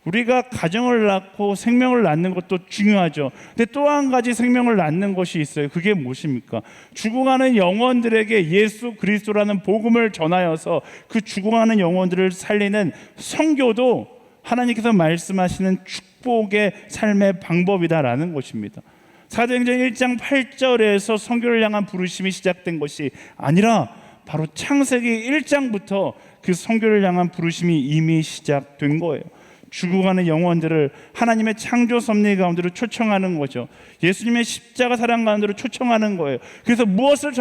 우리가 가정을 낳고 생명을 낳는 것도 중요하죠. 근데 또 한 가지 생명을 낳는 것이 있어요. 그게 무엇입니까? 죽어가는 영혼들에게 예수 그리스도라는 복음을 전하여서 그 죽어가는 영혼들을 살리는 선교도 하나님께서 말씀하시는 축복의 삶의 방법이다라는 것입니다. 사도행전 1장 8절에서 선교를 향한 부르심이 시작된 것이 아니라 바로 창세기 1장부터 그 선교를 향한 부르심이 이미 시작된 거예요. 죽어가는 영혼들을 하나님의 창조 섭리 가운데로 초청하는 거죠. 예수님의 십자가 사랑 가운데로 초청하는 거예요. 그래서 무엇을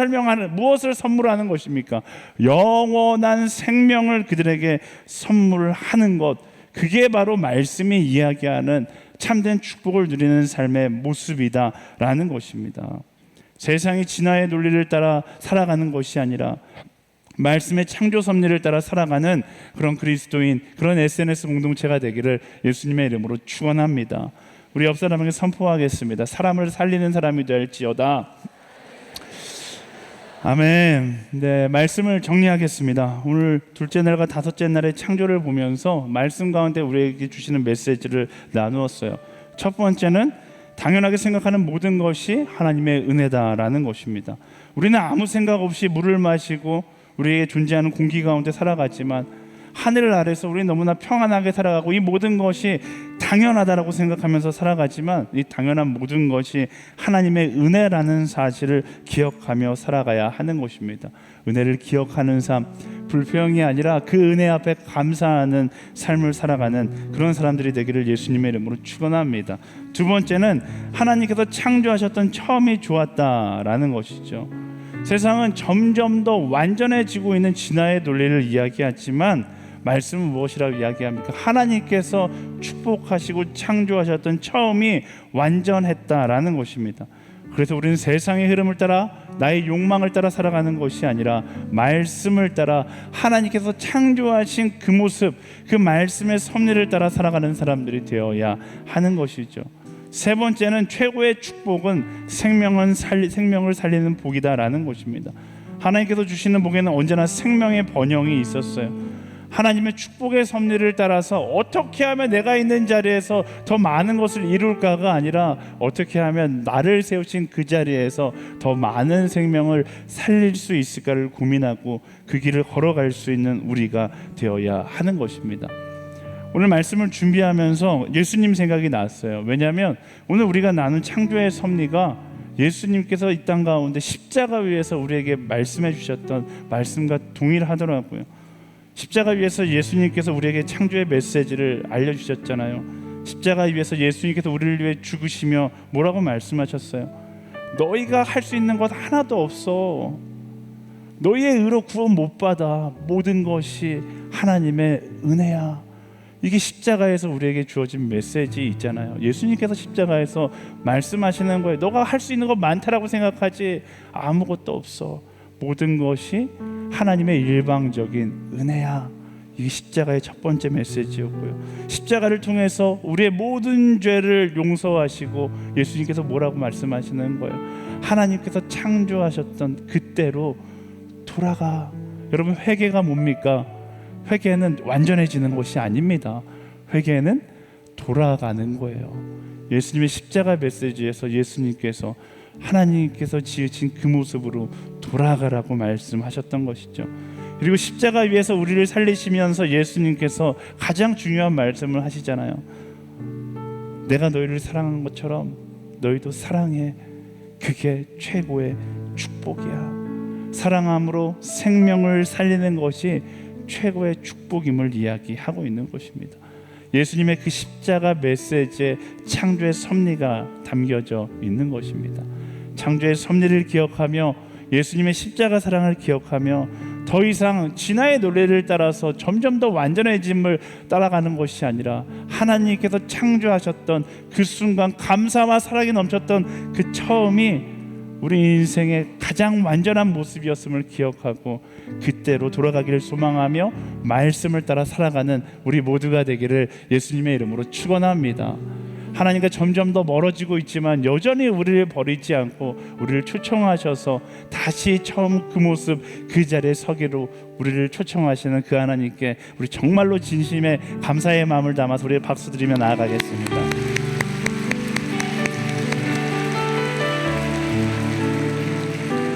선물하는 것입니까? 영원한 생명을 그들에게 선물하는 것. 그게 바로 말씀이 이야기하는 참된 축복을 누리는 삶의 모습이다라는 것입니다. 세상이 진화의 논리를 따라 살아가는 것이 아니라 말씀의 창조 섭리를 따라 살아가는 그런 그리스도인, 그런 SNS 공동체가 되기를 예수님의 이름으로 축원합니다. 우리 옆 사람에게 선포하겠습니다. 사람을 살리는 사람이 될지어다. 아멘. 네, 말씀을 정리하겠습니다. 오늘 둘째 날과 다섯째 날의 창조를 보면서 말씀 가운데 우리에게 주시는 메시지를 나누었어요. 첫 번째는 당연하게 생각하는 모든 것이 하나님의 은혜다라는 것입니다. 우리는 아무 생각 없이 물을 마시고 우리에게 존재하는 공기 가운데 살아가지만 하늘 아래서 우리는 너무나 평안하게 살아가고 이 모든 것이 당연하다라고 생각하면서 살아가지만 이 당연한 모든 것이 하나님의 은혜라는 사실을 기억하며 살아가야 하는 것입니다. 은혜를 기억하는 삶, 불평이 아니라 그 은혜 앞에 감사하는 삶을 살아가는 그런 사람들이 되기를 예수님의 이름으로 축원합니다. 두 번째는 하나님께서 창조하셨던 처음이 좋았다라는 것이죠. 세상은 점점 더 완전해지고 있는 진화의 논리를 이야기하지만 말씀은 무엇이라고 이야기합니까? 하나님께서 축복하시고 창조하셨던 처음이 완전했다라는 것입니다. 그래서 우리는 세상의 흐름을 따라 나의 욕망을 따라 살아가는 것이 아니라 말씀을 따라 하나님께서 창조하신 그 모습, 그 말씀의 섭리를 따라 살아가는 사람들이 되어야 하는 것이죠. 세 번째는 최고의 축복은 생명을 살리는 복이다라는 것입니다. 하나님께서 주시는 복에는 언제나 생명의 번영이 있었어요. 하나님의 축복의 섭리를 따라서 어떻게 하면 내가 있는 자리에서 더 많은 것을 이룰까가 아니라 어떻게 하면 나를 세우신 그 자리에서 더 많은 생명을 살릴 수 있을까를 고민하고 그 길을 걸어갈 수 있는 우리가 되어야 하는 것입니다. 오늘 말씀을 준비하면서 예수님 생각이 났어요. 왜냐하면 오늘 우리가 나눈 창조의 섭리가 예수님께서 이 땅 가운데 십자가 위에서 우리에게 말씀해 주셨던 말씀과 동일하더라고요. 십자가 위에서 예수님께서 우리에게 창조의 메시지를 알려주셨잖아요. 십자가 위에서 예수님께서 우리를 위해 죽으시며 뭐라고 말씀하셨어요? 너희가 할 수 있는 것 하나도 없어. 너희의 의로 구원 못 받아. 모든 것이 하나님의 은혜야. 이게 십자가에서 우리에게 주어진 메시지 있잖아요. 예수님께서 십자가에서 말씀하시는 거예요. 너가 할 수 있는 것 많다라고 생각하지 아무것도 없어. 모든 것이 하나님의 일방적인 은혜야. 이게 십자가의 첫 번째 메시지였고요. 십자가를 통해서 우리의 모든 죄를 용서하시고 예수님께서 뭐라고 말씀하시는 거예요? 하나님께서 창조하셨던 그때로 돌아가. 여러분, 회개가 뭡니까? 회개는 완전해지는 것이 아닙니다. 회개는 돌아가는 거예요. 예수님의 십자가 메시지에서 예수님께서 하나님께서 지으신 그 모습으로 돌아가라고 말씀하셨던 것이죠. 그리고 십자가 위에서 우리를 살리시면서 예수님께서 가장 중요한 말씀을 하시잖아요. 내가 너희를 사랑한 것처럼 너희도 사랑해. 그게 최고의 축복이야. 사랑함으로 생명을 살리는 것이 최고의 축복임을 이야기하고 있는 것입니다. 예수님의 그 십자가 메시지에 창조의 섭리가 담겨져 있는 것입니다. 창조의 섭리를 기억하며 예수님의 십자가 사랑을 기억하며 더 이상 진화의 논리를 따라서 점점 더 완전해짐을 따라가는 것이 아니라 하나님께서 창조하셨던 그 순간 감사와 사랑이 넘쳤던 그 처음이 우리 인생의 가장 완전한 모습이었음을 기억하고 그때로 돌아가기를 소망하며 말씀을 따라 살아가는 우리 모두가 되기를 예수님의 이름으로 축원합니다. 하나님과 점점 더 멀어지고 있지만 여전히 우리를 버리지 않고 우리를 초청하셔서 다시 처음 그 모습 그 자리에 서기로 우리를 초청하시는 그 하나님께 우리 정말로 진심의 감사의 마음을 담아서 우리 박수 드리며 나아가겠습니다.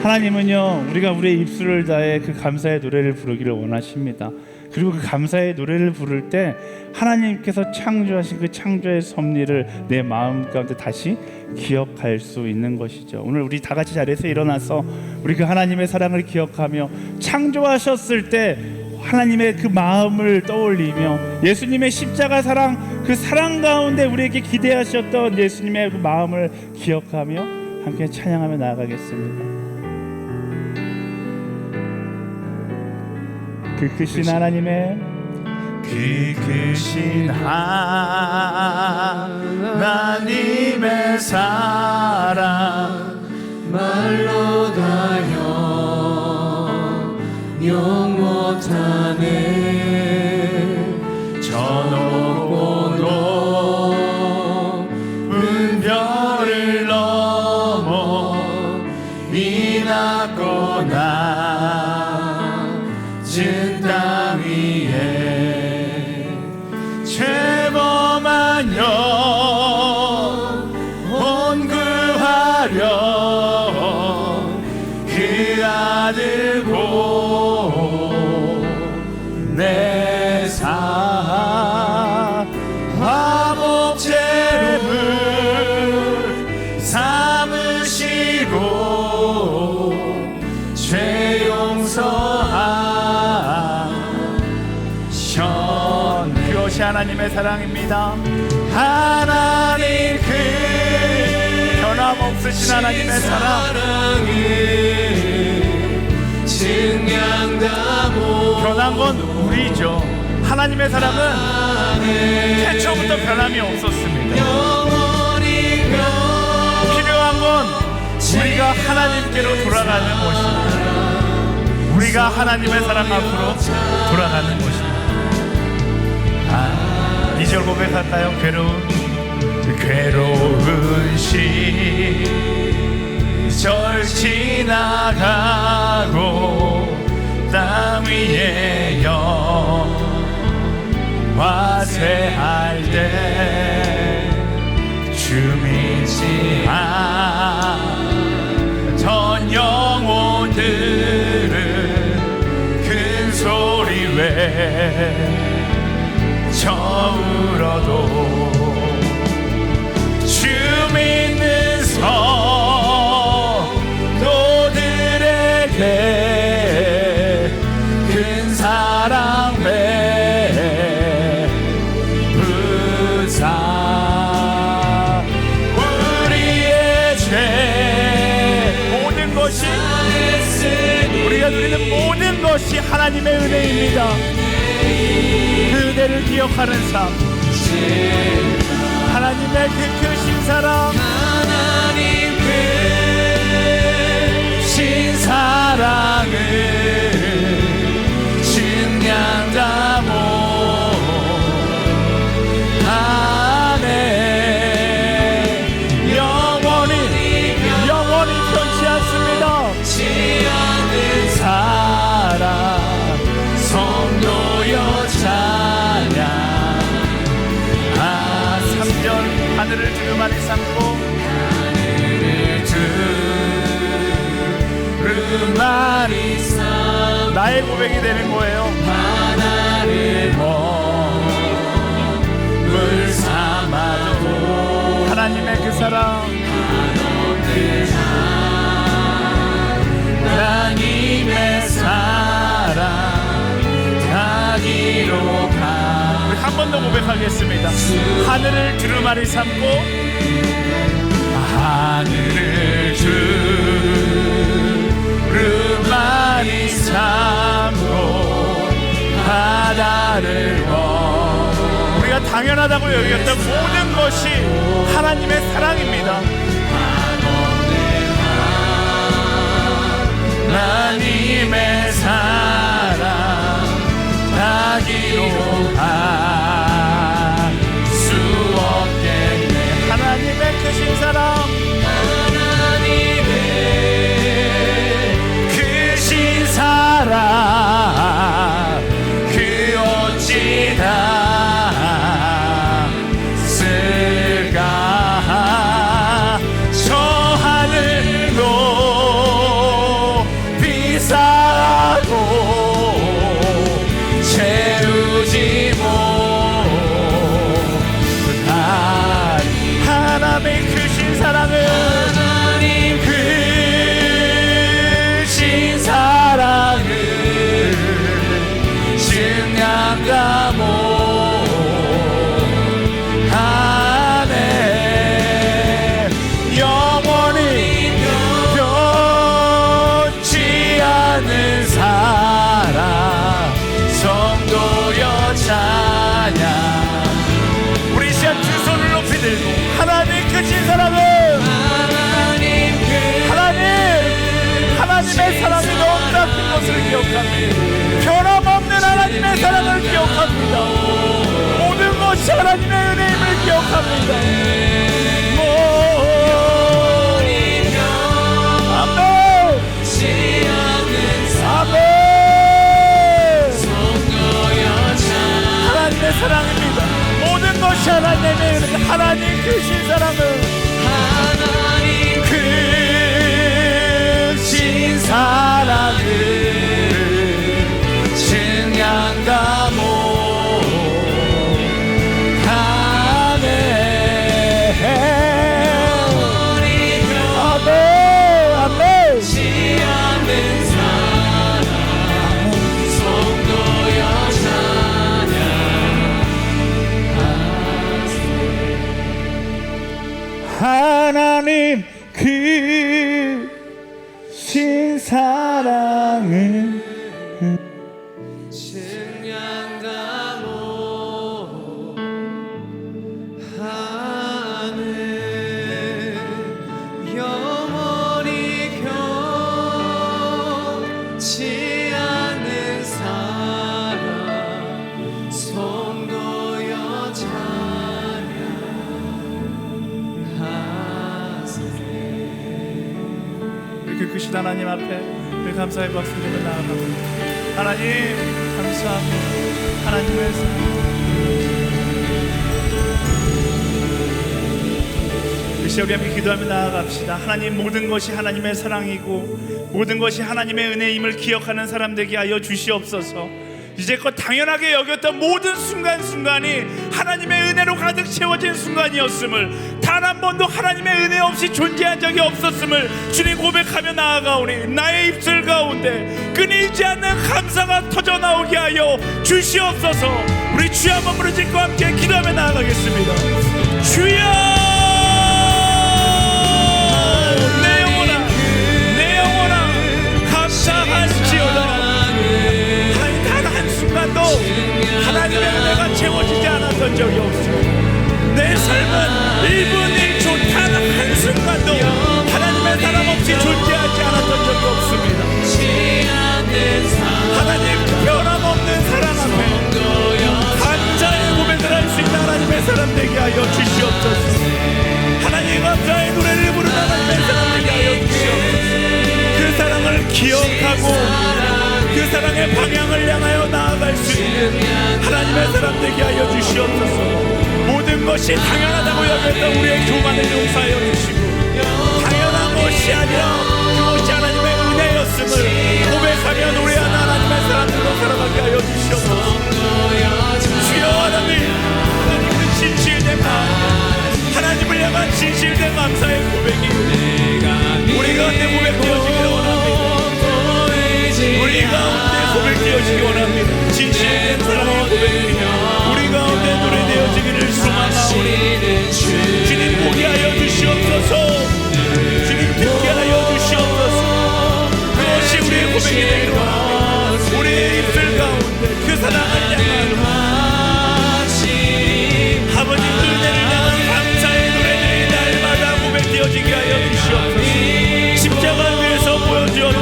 하나님은요, 우리가 우리의 입술을 다해 그 감사의 노래를 부르기를 원하십니다. 그리고 그 감사의 노래를 부를 때 하나님께서 창조하신 그 창조의 섭리를 내 마음 가운데 다시 기억할 수 있는 것이죠. 오늘 우리 다 같이 자리에서 일어나서 우리 그 하나님의 사랑을 기억하며 창조하셨을 때 하나님의 그 마음을 떠올리며 예수님의 십자가 사랑, 그 사랑 가운데 우리에게 기대하셨던 예수님의 그 마음을 기억하며 함께 찬양하며 나아가겠습니다. 그 크신 하나님의 하나님의 사랑 말로 다 영영 못하네. 저 높고 높은 별을 넘어 이 낮고 낮은 땅 위에 죄범한 영혼을 들고 내 삶 화목제물 삼으시고 죄 용서하셨네. 그것이 하나님의 사랑입니다. 하나님 그 변함없으신 하나님의 사랑, 증량다모. 변한 건 우리죠. 하나님의 사랑은 태초부터 변함이 없었습니다. 필요한 건 우리가 하나님께로 돌아가는 것입니다. 우리가 하나님의 사랑 앞으로 돌아가는 것입니다. 2절 고백할까요? 괴로운 시절 지나가고 땅 위에 영화쇠할 때 주민지 않던 영혼들은 큰 소리 외쳐 울어도 주 믿는 성도들에게 큰 사랑 베푸사. 우리의 죄 모든 것이, 우리가 누리는 모든 것이 하나님의 은혜입니다. 그대를 기억하는 삶, 하나님의 그 크신 사랑, 하나님 크신 사랑을 증량다모 안에 영원히 변치 않습니다. 사랑 성도여 찬양. 3절 하늘을 두루마리 삼고, 두루마리 삼고 나의 고백이 되는 거예요. 하나를 물 삼아도 하나님의 그 사랑, 하나님의 사랑 가기로 가. 우리 한 번 더 고백하겠습니다. 하늘을 두루마리 삼고, 하늘을 두루마리 삼고 바다를 우리가 당연하다고 여겼던 모든 것이 하나님의 사랑입니다. 하나님의 사랑 가기로 할 수 없겠네. 하나님의 크신 사랑, 하나님의 크신 사랑 그 어찌 다 쓸까. 저 하늘도 비싸고 채우지 못하리. 하나님의 크신 사랑을, 하나님 크신 사랑을 증량다모 안에 영원히 변치 않는 사랑 성도여 찬양. 우리 시간 두 손을 높이 들고, 하나님 크신 사랑을, 하나님의 사랑이 너무나 큰 것을 기억합니다. 변함없는 하나님의 사랑을 기억합니다. 모든 것이 하나님의 은혜임을 기억합니다. 아멘. 아멘. 하나님의 사랑입니다. 모든 것이 하나님의 은혜, 하나님 크신 사랑을, 하나님 크신 사랑을 신 사랑을 증량다모 하네 영원히 변치 않는 사랑 성도여 찬양하세. 이렇게 크신 하나님 앞에 우리 감사의 박수 들며 나아갑니다. 하나님 감사합니다. 하나님의 사랑, 이 시간에 함께 기도하며 나아갑시다. 하나님, 모든 것이 하나님의 사랑이고 모든 것이 하나님의 은혜임을 기억하는 사람 되게 하여 주시옵소서. 이제껏 당연하게 여겼던 모든 순간순간이 하나님의 은혜로 가득 채워진 순간이었음을, 단 한 번도 하나님의 은혜 없이 존재한 적이 없었음을 주님 고백하며 나아가오니 나의 입술 가운데 끊이지 않는 감사가 터져나오게 하여 주시옵소서. 우리 주여 한번 부르짖고 함께 기도하며 나아가겠습니다. 주여, 내 영혼아, 내 영혼아 감사할지어다. 한순간도 하나님의 은혜가 채워지지 않았던 적이 없습니다. 내 삶은 1분 1초 단 한순간도 하나님의 사랑 없이 존재하지 않았던 적이 없습니다. 하나님 변함없는 사랑 앞에 감사의 고백을 할 수 있는 하나님의 사람 되게 하여 주시옵소서. 하나님 감사의 노래를 부르는 하나님의 사람 되게 하여 주시옵소서. 그 사랑을 기억하고 그 사랑의 방향을 향하여 나아갈 수 있는 하나님의 사람 되게 하여 주시옵소서. 모든 것이 당연하다고 여겼던 우리의 교만을 용서하여 주시고, 당연한 것이 아니라 그것이 하나님의 은혜였음을 고백하며 노래하는 하나님의 사람들로 살아가게 하여 주시옵소서. 주여, 하나님은 진실된 마음, 하나님을 향한 진실된 감사의 고백이 우리 가운데 고백되어지기를 원합니다. 우리 가운데 고백되어지기 원합니다. 진실된 사랑의 고백이 우리 가운데 노래되어지기를 소망하오니 주님 보게 하여 주시옵소서. 주님 듣게 하여 주시옵소서. 그것이 우리의 고백이 되기를 원합니다. 우리의 입술 가운데 그 사랑을 향한 아버지 은혜를 향한 감사의 노래들이 날마다 고백되어지게 하여 주시옵소서. 십자가 위에서 보여주었던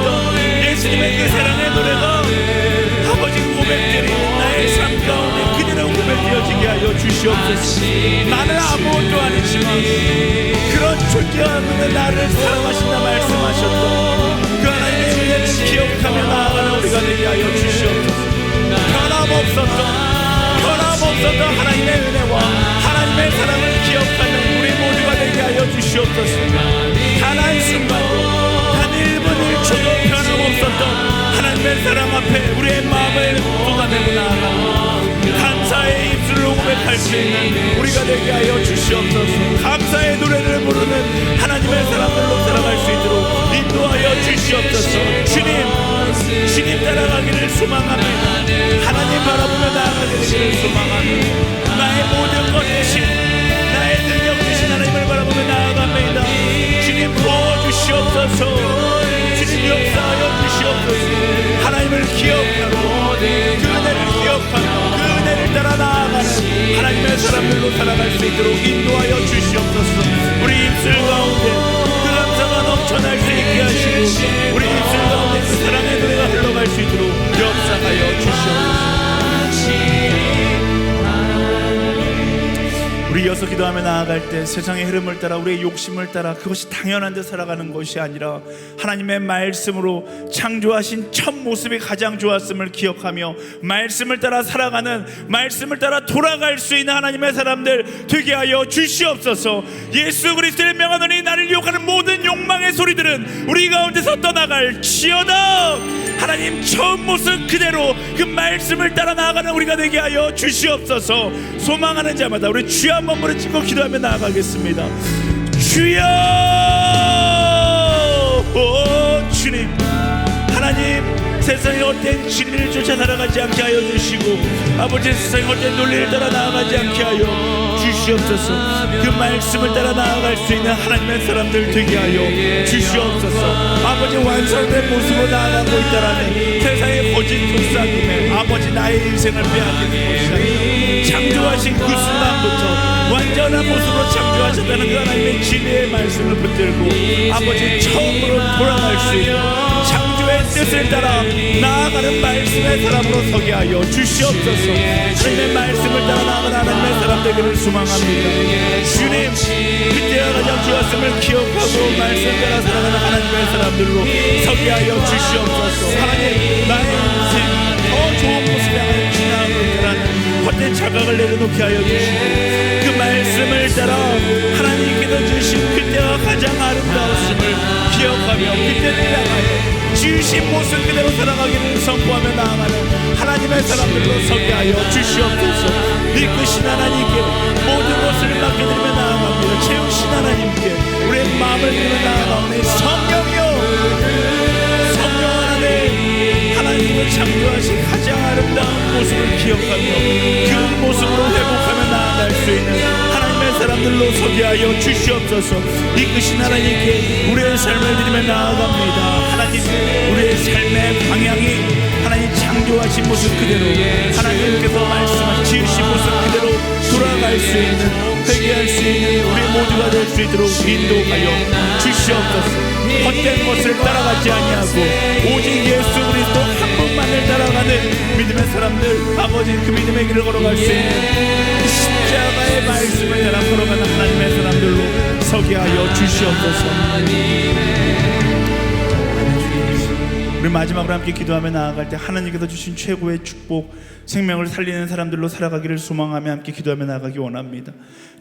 예수님의 그 사랑의 노래가 아버지 고백들이 나의 삶 가운데 그대로 고백되어지게 하여 주시옵소서. 나는 아무것도 아니지만 그런 존재하는 나를 사랑하신다 말씀하셨던 그 하나님의 은혜를 기억하며 나아가는 우리가 되게 하여 주시옵소서. 변함없었던 하나님의 은혜와 하나님의 사랑을 기억하는 우리 모두가 되게 하여 주시옵소서. 단 한순간도 단 1분 1초도 변함없었던 하나님의 사랑 앞에 우리의 마음을 쏟아내고 나아가는 감사의 입술로 고백할 수 있는 우리가 되게 하여 주시옵소서. 감사의 노래를 부르는 하나님의 사람들로 살아갈 수 있도록 인도하여 주시옵소서. 주님 따라가기를 소망합니다. 하나님 바라보며 나아가게 되기를 소망합니다. 나의 모든 것 대신 나의 능력 대신 하나님을 바라보며 나아갑니다. 주님 부어주시옵소서. 주님 역사하여 주시옵소서. 하나님을 기억하고 그 은혜를 기억하고 그 은혜를 따라 나아가는 하나님의 사람들로 살아갈 수 있도록 인도하여 주시옵소서. 우리 입술 가운데 그 감사가 넘쳐날 수 있게 하시고 우리 입술 가운데 그 사랑의 노래가 흘러갈 수 있도록 역사하여 주시옵소서. 우리 이어서 기도하며 나아갈 때 세상의 흐름을 따라 우리의 욕심을 따라 그것이 당연한 데 살아가는 것이 아니라 하나님의 말씀으로 창조하신 첫 모습이 가장 좋았음을 기억하며 말씀을 따라 살아가는, 말씀을 따라 돌아갈 수 있는 하나님의 사람들 되게 하여 주시옵소서. 예수 그리스도의 명하노니 나를 유혹하는 모든 욕망의 소리들은 우리 가운데서 떠나갈지어다. 하나님 처음 모습 그대로 그 말씀을 따라 나아가는 우리가 되게 하여 주시옵소서. 소망하는 자마다 우리 주여 한번 부르짖고 기도하며 나아가겠습니다. 주여, 오 주님, 하나님 세상의 헛된 진리를 쫓아 살아가지 않게 하여 주시고 아버지 세상의 헛된 논리를 따라 나아가지 않게 하여 주시옵소서. 그 말씀을 따라 나아갈 수 있는 하나님의 사람들 되게 하여 주시옵소서. 아버지 완성된 모습으로 나아가고 있다라는 세상의 거짓 속삭임에 아버지 나의 인생을 빼앗기는 것이 아니라 창조하신 그 순간부터 완전한 모습으로 창조하셨다는 그 하나님의 진리의 말씀을 붙들고 아버지 처음으로 돌아갈 수 있는 창조의 뜻을 따라 나아가는 말씀의 사람으로 서게 하여 주시옵소서. 하나님의 말씀을 따라 나아가는 하나님의 사람 되기를 소망합니다. 주님, 그때가 가장 좋았음을 기억하고 말씀 따라 살아가는 하나님의 사람들로 서게 하여 주시옵소서. 하나님, 나의 인생 더 좋은 모습에 하나님 지나가고 있다는 헛된 자각을 내려놓게 하여 주시고 그 말씀을 따라 하나님께서 주신 그때가 가장 아름다웠음을 기억하며 그때를 향하여 주신 모습 그대로 살아가기를 선포하며 나아가는 하나님의 사람들로 서게 하여 주시옵소서. 이끄신 하나님께 모든 것을 맡겨드리며 나아갑니다. 채우신 하나님께 우리의 마음을 드리며 나아가오니 성령이여, 성령 하나님, 하나님을 창조하신 가장 아름다운 모습을 기억하며 그 모습으로 회복하며 나아갈 수 있는 하나님의 사람들로 서게 하여 주시옵소서. 이끄신 하나님께 우리의 삶을 드리며 나아갑니다. 하나님, 우리의 삶의 방향이 하나님 창조하신 모습 그대로 하나님께서 말씀하신 지으신 모습 그대로 돌아갈 수 있는 회개할 수 있는 우리 모두가 될 수 있도록 인도하여 주시옵소서. 헛된 것을 따라가지 아니하고 오직 예수 그리스도 한 분만을 따라가는 믿음의 사람들, 아버지 그 믿음의 길을 걸어갈 수 있는 십자가의 말씀을 따라 걸어가는 하나님의 사람들로 서게 하여 주시옵소서. 우리 마지막으로 함께 기도하며 나아갈 때 하나님께서 주신 최고의 축복, 생명을 살리는 사람들로 살아가기를 소망하며 함께 기도하며 나아가기 원합니다.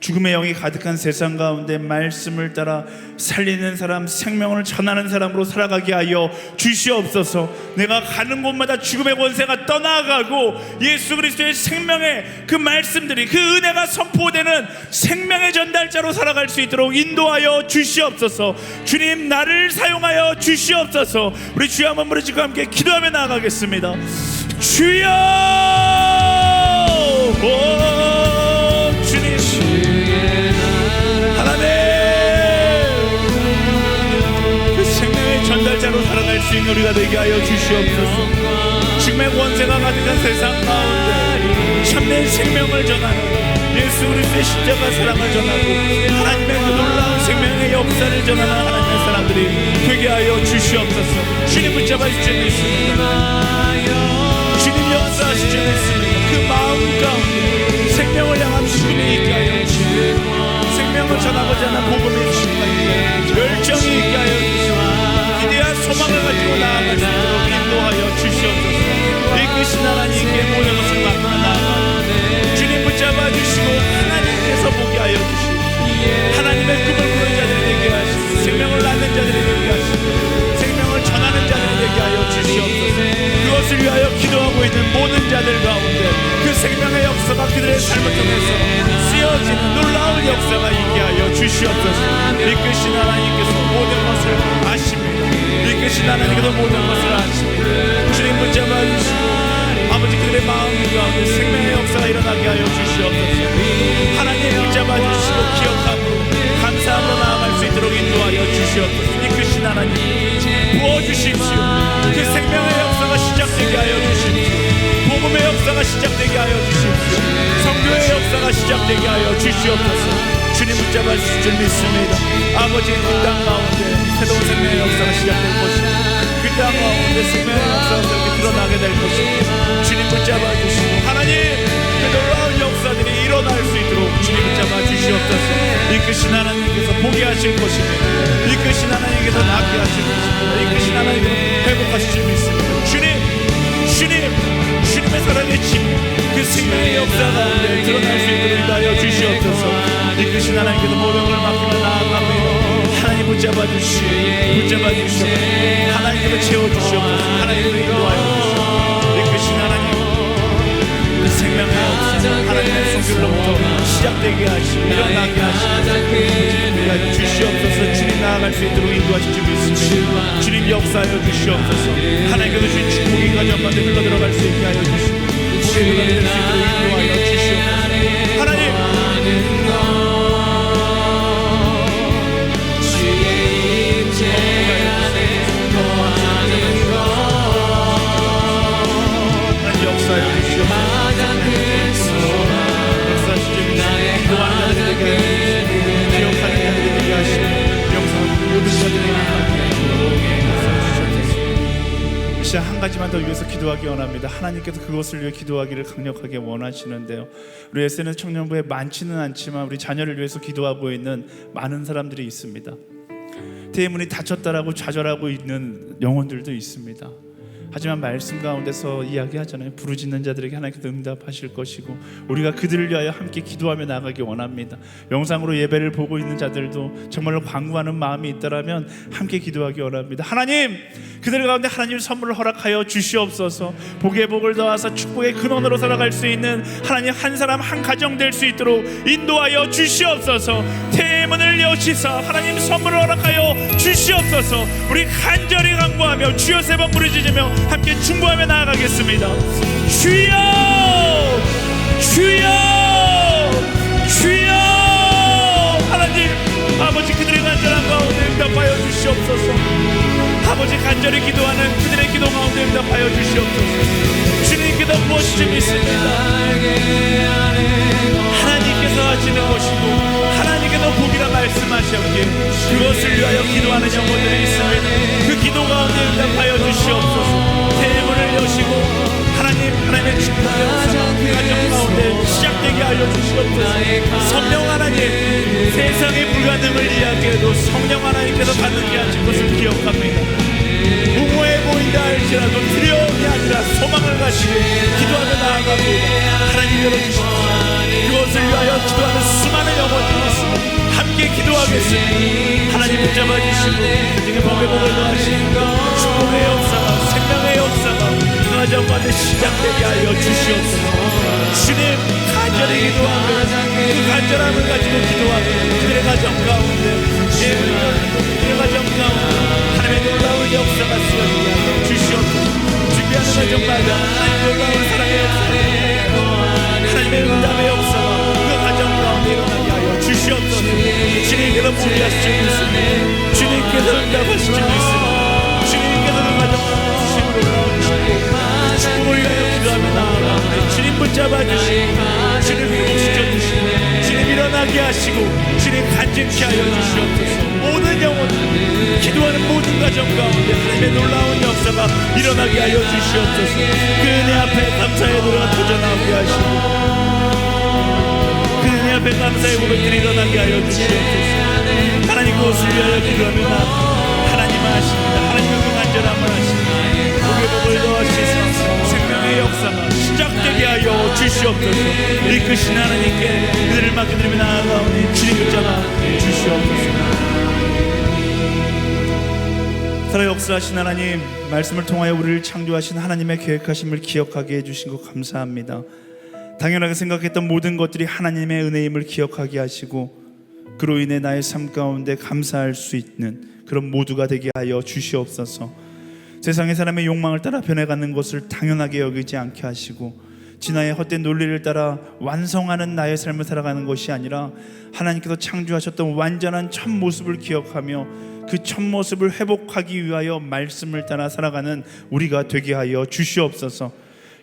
죽음의 영이 가득한 세상 가운데 말씀을 따라 살리는 사람, 생명을 전하는 사람으로 살아가게 하여 주시옵소서. 내가 가는 곳마다 죽음의 권세가 떠나가고 예수 그리스도의 생명의 그 말씀들이, 그 은혜가 선포되는 생명의 전달자로 살아갈 수 있도록 인도하여 주시옵소서. 주님, 나를 사용하여 주시옵소서. 우리 주여 한번 부르짖고 함께 기도하며 나아가겠습니다. 주여, 오 주님, 하나님, 그 생명의 전달자로 살아갈 수 있는 우리가 되게 하여 주시옵소서. 죽음의 권세가 가득한 세상 가운데 참된 생명을 전하는 예수 그리스도의 십자가 사랑을 전하고 하나님의 그 놀라운 생명의 역사를 전하는 하나님의 사람들이 되게 하여 주시옵소서. 주님 붙잡아 주실 수 있습니다. 주님 역사하실 수 있습니다. 그 마음 가운데 생명을 향한 기쁨이 있게 하여 주시고 생명을 전하고자 하는 복음의 신과 열정이 있게 하여 주시고 기대한 소망을 가지고 나아갈 수 있도록 인도하여 주시옵소서. 이끄신 하나님께 모든 것을 맡겨 나아가 주님 붙잡아 주시고 하나님께서 보게 하여 주시고 하나님의 꿈을 꾸는 자들이 되게 하시고 생명을 낳는 자들이 되게 하시고 생명을 전하는 자들이 되게 하여 주시옵소서. 그것을 위하여 기도하고 있는 모든 자들 가운데 그 생명의 역사가 그들의 삶을 통해서 쓰여지는 놀라운 역사가 있게 하여 주시옵소서. 이끄신 하나님께서 모든 것을 아십니다. 이끄신 하나님께서 모든 것을 아십니다. 주님 붙잡아 주시고 아버지 그들의 마음 가운데 생명의 역사가 일어나게 하여 주시옵소서. 하나님 붙잡아 주시고 기억하고 감사함으로 나아갈 수 있도록 인도하여 주시옵소서. 이끄신 하나님 부어주십시오. 그 생명의 역사가 시작되게 하여 주십시오. 복음의 역사가 시작되게 하여 주십시오. 성교의 역사가 시작되게 하여 주시옵소서. 주님 붙잡아 주실 줄 믿습니다. 아버지 그 땅 가운데 새로운 생명의 역사가 시작될 것입니다. 그 땅 가운데 생명의 역사가 그렇게 드러나게 될 것입니다. 주님 붙잡아 주시고 하나님 그 놀라운 역사들이 일어날 수 있도록 주님 붙잡아 주시옵소서. 이끄신 하나님께서 보게 하실 것입니다. 이끄신 하나님께서 낫게 하실 것입니다. 이끄신 하나님께서 회복하실 줄 믿습니다. 주님의 사랑의 그 생명의 역사 가운데 드러날 수 있도록 인도하여 주시옵소서. 이끄신 하나님께서 모든 걸 맡기며 나아갑니다. 하나님 붙잡아 주시오. 하나님께서 채워주시옵소서. 하나님께서 인도하여 주시옵소서. 이끄신 하나님 그 생명의 역사 하나님의 손길로부터 시작되게 하시고 일어나게 하시고 주시옵소서. 주님 나아갈 수 있도록 인도하실 줄 믿습니다. 주님 역사하여 주시옵소서. 하나님께서 주신 축복이 나아갈 수 있게 하여 주시고 복의 보좌를 될 수 있도록 인도하여 주시옵소서. 하나님 주의 임재 안에 거하는 것 역사하여 주시옵소서. 바다들 소망 역사하시지 나의 기도하는 자들에게 하시고 기억하는 자들에게 하시고 영상 모든 자들에게 하시고 진짜 한 가지만 더 위해서 기도하기 원합니다. 하나님께서 그것을 위해 기도하기를 강력하게 원하시는데요. 우리 SNS 청년부에 많지는 않지만 우리 자녀를 위해서 기도하고 있는 많은 사람들이 있습니다. 대문이 닫혔다라고 좌절하고 있는 영혼들도 있습니다. 하지만 말씀 가운데서 이야기하잖아요. 부르짖는 자들에게 하나님께서 응답하실 것이고 우리가 그들을 위하여 함께 기도하며 나가기 원합니다. 영상으로 예배를 보고 있는 자들도 정말로 광구하는 마음이 있다라면 함께 기도하기 원합니다. 하나님, 그들 가운데 하나님 선물을 허락하여 주시옵소서. 복의 복을 더하사 축복의 근원으로 살아갈 수 있는 하나님 한 사람 한 가정 될 수 있도록 인도하여 주시옵소서. 대문을 여시사 하나님 선물을 허락하여 주시옵소서. 우리 간절히 간구하며 주여 세 번 부르짖으며 함께 중보하며 나아가겠습니다. 주여 주여 주여. 하나님 아버지, 그들의 간절한 가운데 응답하여 주시옵소서. 아버지, 간절히 기도하는 그들의 기도 가운데 응답하여 주시옵소서. 주님께서 무엇이 좀 있습니다. 하나님께서 하시는 것이고 하나님께서 복이라 말씀하셨기에 그것을 위하여 기도하는 영혼들이 있습니다. 그 기도 가운데 응답하여 주시옵소서. 대문을 여시고 하나님의 축복의 가정 가운데 시작되게 하여 주시옵소서. 성령 하나님, 세상의 불가능을 이야기해도 성령 하나님께서 가능케 하신 것을 기억합니다. 무모해 보인다 할지라도 두려움이 아니라 소망을 가지고 기도하며 나아갑니다. 하나님 열어주십시오. 그것을 위하여 기도하는 수많은 영혼들이 있습니다. 함께 기도하겠습니다. 하나님 붙잡아 주시고 그중에 복의 복을 더하시고 축복의 역사가, 생명의 역사가 그 가정 가운데 시작되게 하여 주시옵소서. 주님, 간절히 기도하며 그 간절함을 가지고 기도하며 그들의 가정 가운데 예배를 드리고 그들의 가정 가운데 하나님의 놀라운 역사가 쓰여지게 하여 주시옵소서. 준비하는 가정마다 하나님의 놀라운 사랑의 역사가, 하나님의 응답의 역사가 그 가정 가운데 일어나게 하여 주시옵소서. 주님께서 부리하실 줄 믿습니다. 주님께서 응답하실 줄 믿습니다. 주님께서 그 가정 가운데 주시는 놀라운 축복을 위하여 기도하며 나아가 주님 붙잡아 주시고 주님 회복시켜 주시고 주님 일어나게 하시고 주님 간직케 하여 주시옵소서. 모든 영혼 기도하는 모든 가정 가운데 하나님의 놀라운 역사가 일어나게 하여 주시옵소서. 그 은혜 앞에 감사의 노래가 터져나오게 하시고 그 은혜 앞에 감사의 고백들이 일어나게 하여 주시옵소서. 하나님, 그것을 위하여 기도하며 하나님 하십니다. 하나님의 그 간절함을 하십니다. 복의 복을 더하시소서. 생명의 역사가 시작되게 하여 주시옵소서. 이끄신 하나님께 그들을 맡겨드리며 나아가오니 주님 붙잡아 주시옵소서. 살아 역사하신 하나님, 말씀을 통하여 우리를 창조하신 하나님의 계획하심을 기억하게 해주신 것 감사합니다. 당연하게 생각했던 모든 것들이 하나님의 은혜임을 기억하게 하시고 그로 인해 나의 삶 가운데 감사할 수 있는 그런 모두가 되게 하여 주시옵소서. 세상의 사람의 욕망을 따라 변해가는 것을 당연하게 여기지 않게 하시고 진화의 헛된 논리를 따라 완성하는 나의 삶을 살아가는 것이 아니라 하나님께서 창조하셨던 완전한 첫 모습을 기억하며 그 첫 모습을 회복하기 위하여 말씀을 따라 살아가는 우리가 되게 하여 주시옵소서.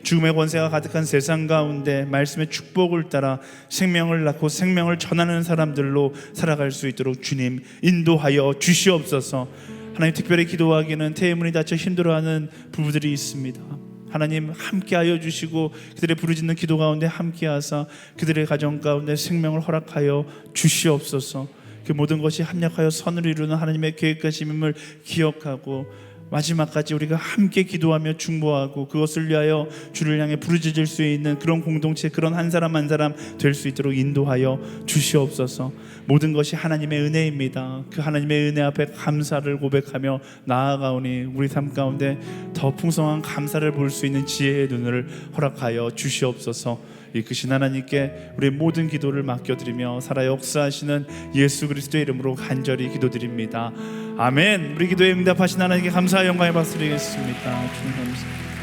죽음의 권세가 가득한 세상 가운데 말씀의 축복을 따라 생명을 낳고 생명을 전하는 사람들로 살아갈 수 있도록 주님 인도하여 주시옵소서. 하나님, 특별히 기도하기는 태문이 닫혀 힘들어하는 부부들이 있습니다. 하나님, 함께하여 주시고 그들의 부르짖는 기도 가운데 함께하사 그들의 가정 가운데 생명을 허락하여 주시옵소서. 그 모든 것이 합력하여 선을 이루는 하나님의 계획하심임을 기억하고 마지막까지 우리가 함께 기도하며 중보하고 그것을 위하여 주를 향해 부르짖을 수 있는 그런 공동체, 그런 한 사람 한 사람 될 수 있도록 인도하여 주시옵소서. 모든 것이 하나님의 은혜입니다. 그 하나님의 은혜 앞에 감사를 고백하며 나아가오니 우리 삶 가운데 더 풍성한 감사를 볼 수 있는 지혜의 눈을 허락하여 주시옵소서. 이끄신 하나님께 우리의 모든 기도를 맡겨드리며 살아 역사하시는 예수 그리스도의 이름으로 간절히 기도드립니다. 아멘. 우리 기도에 응답하신 하나님께 감사와 영광의 박수 드리겠습니다. 주님 감사합니다.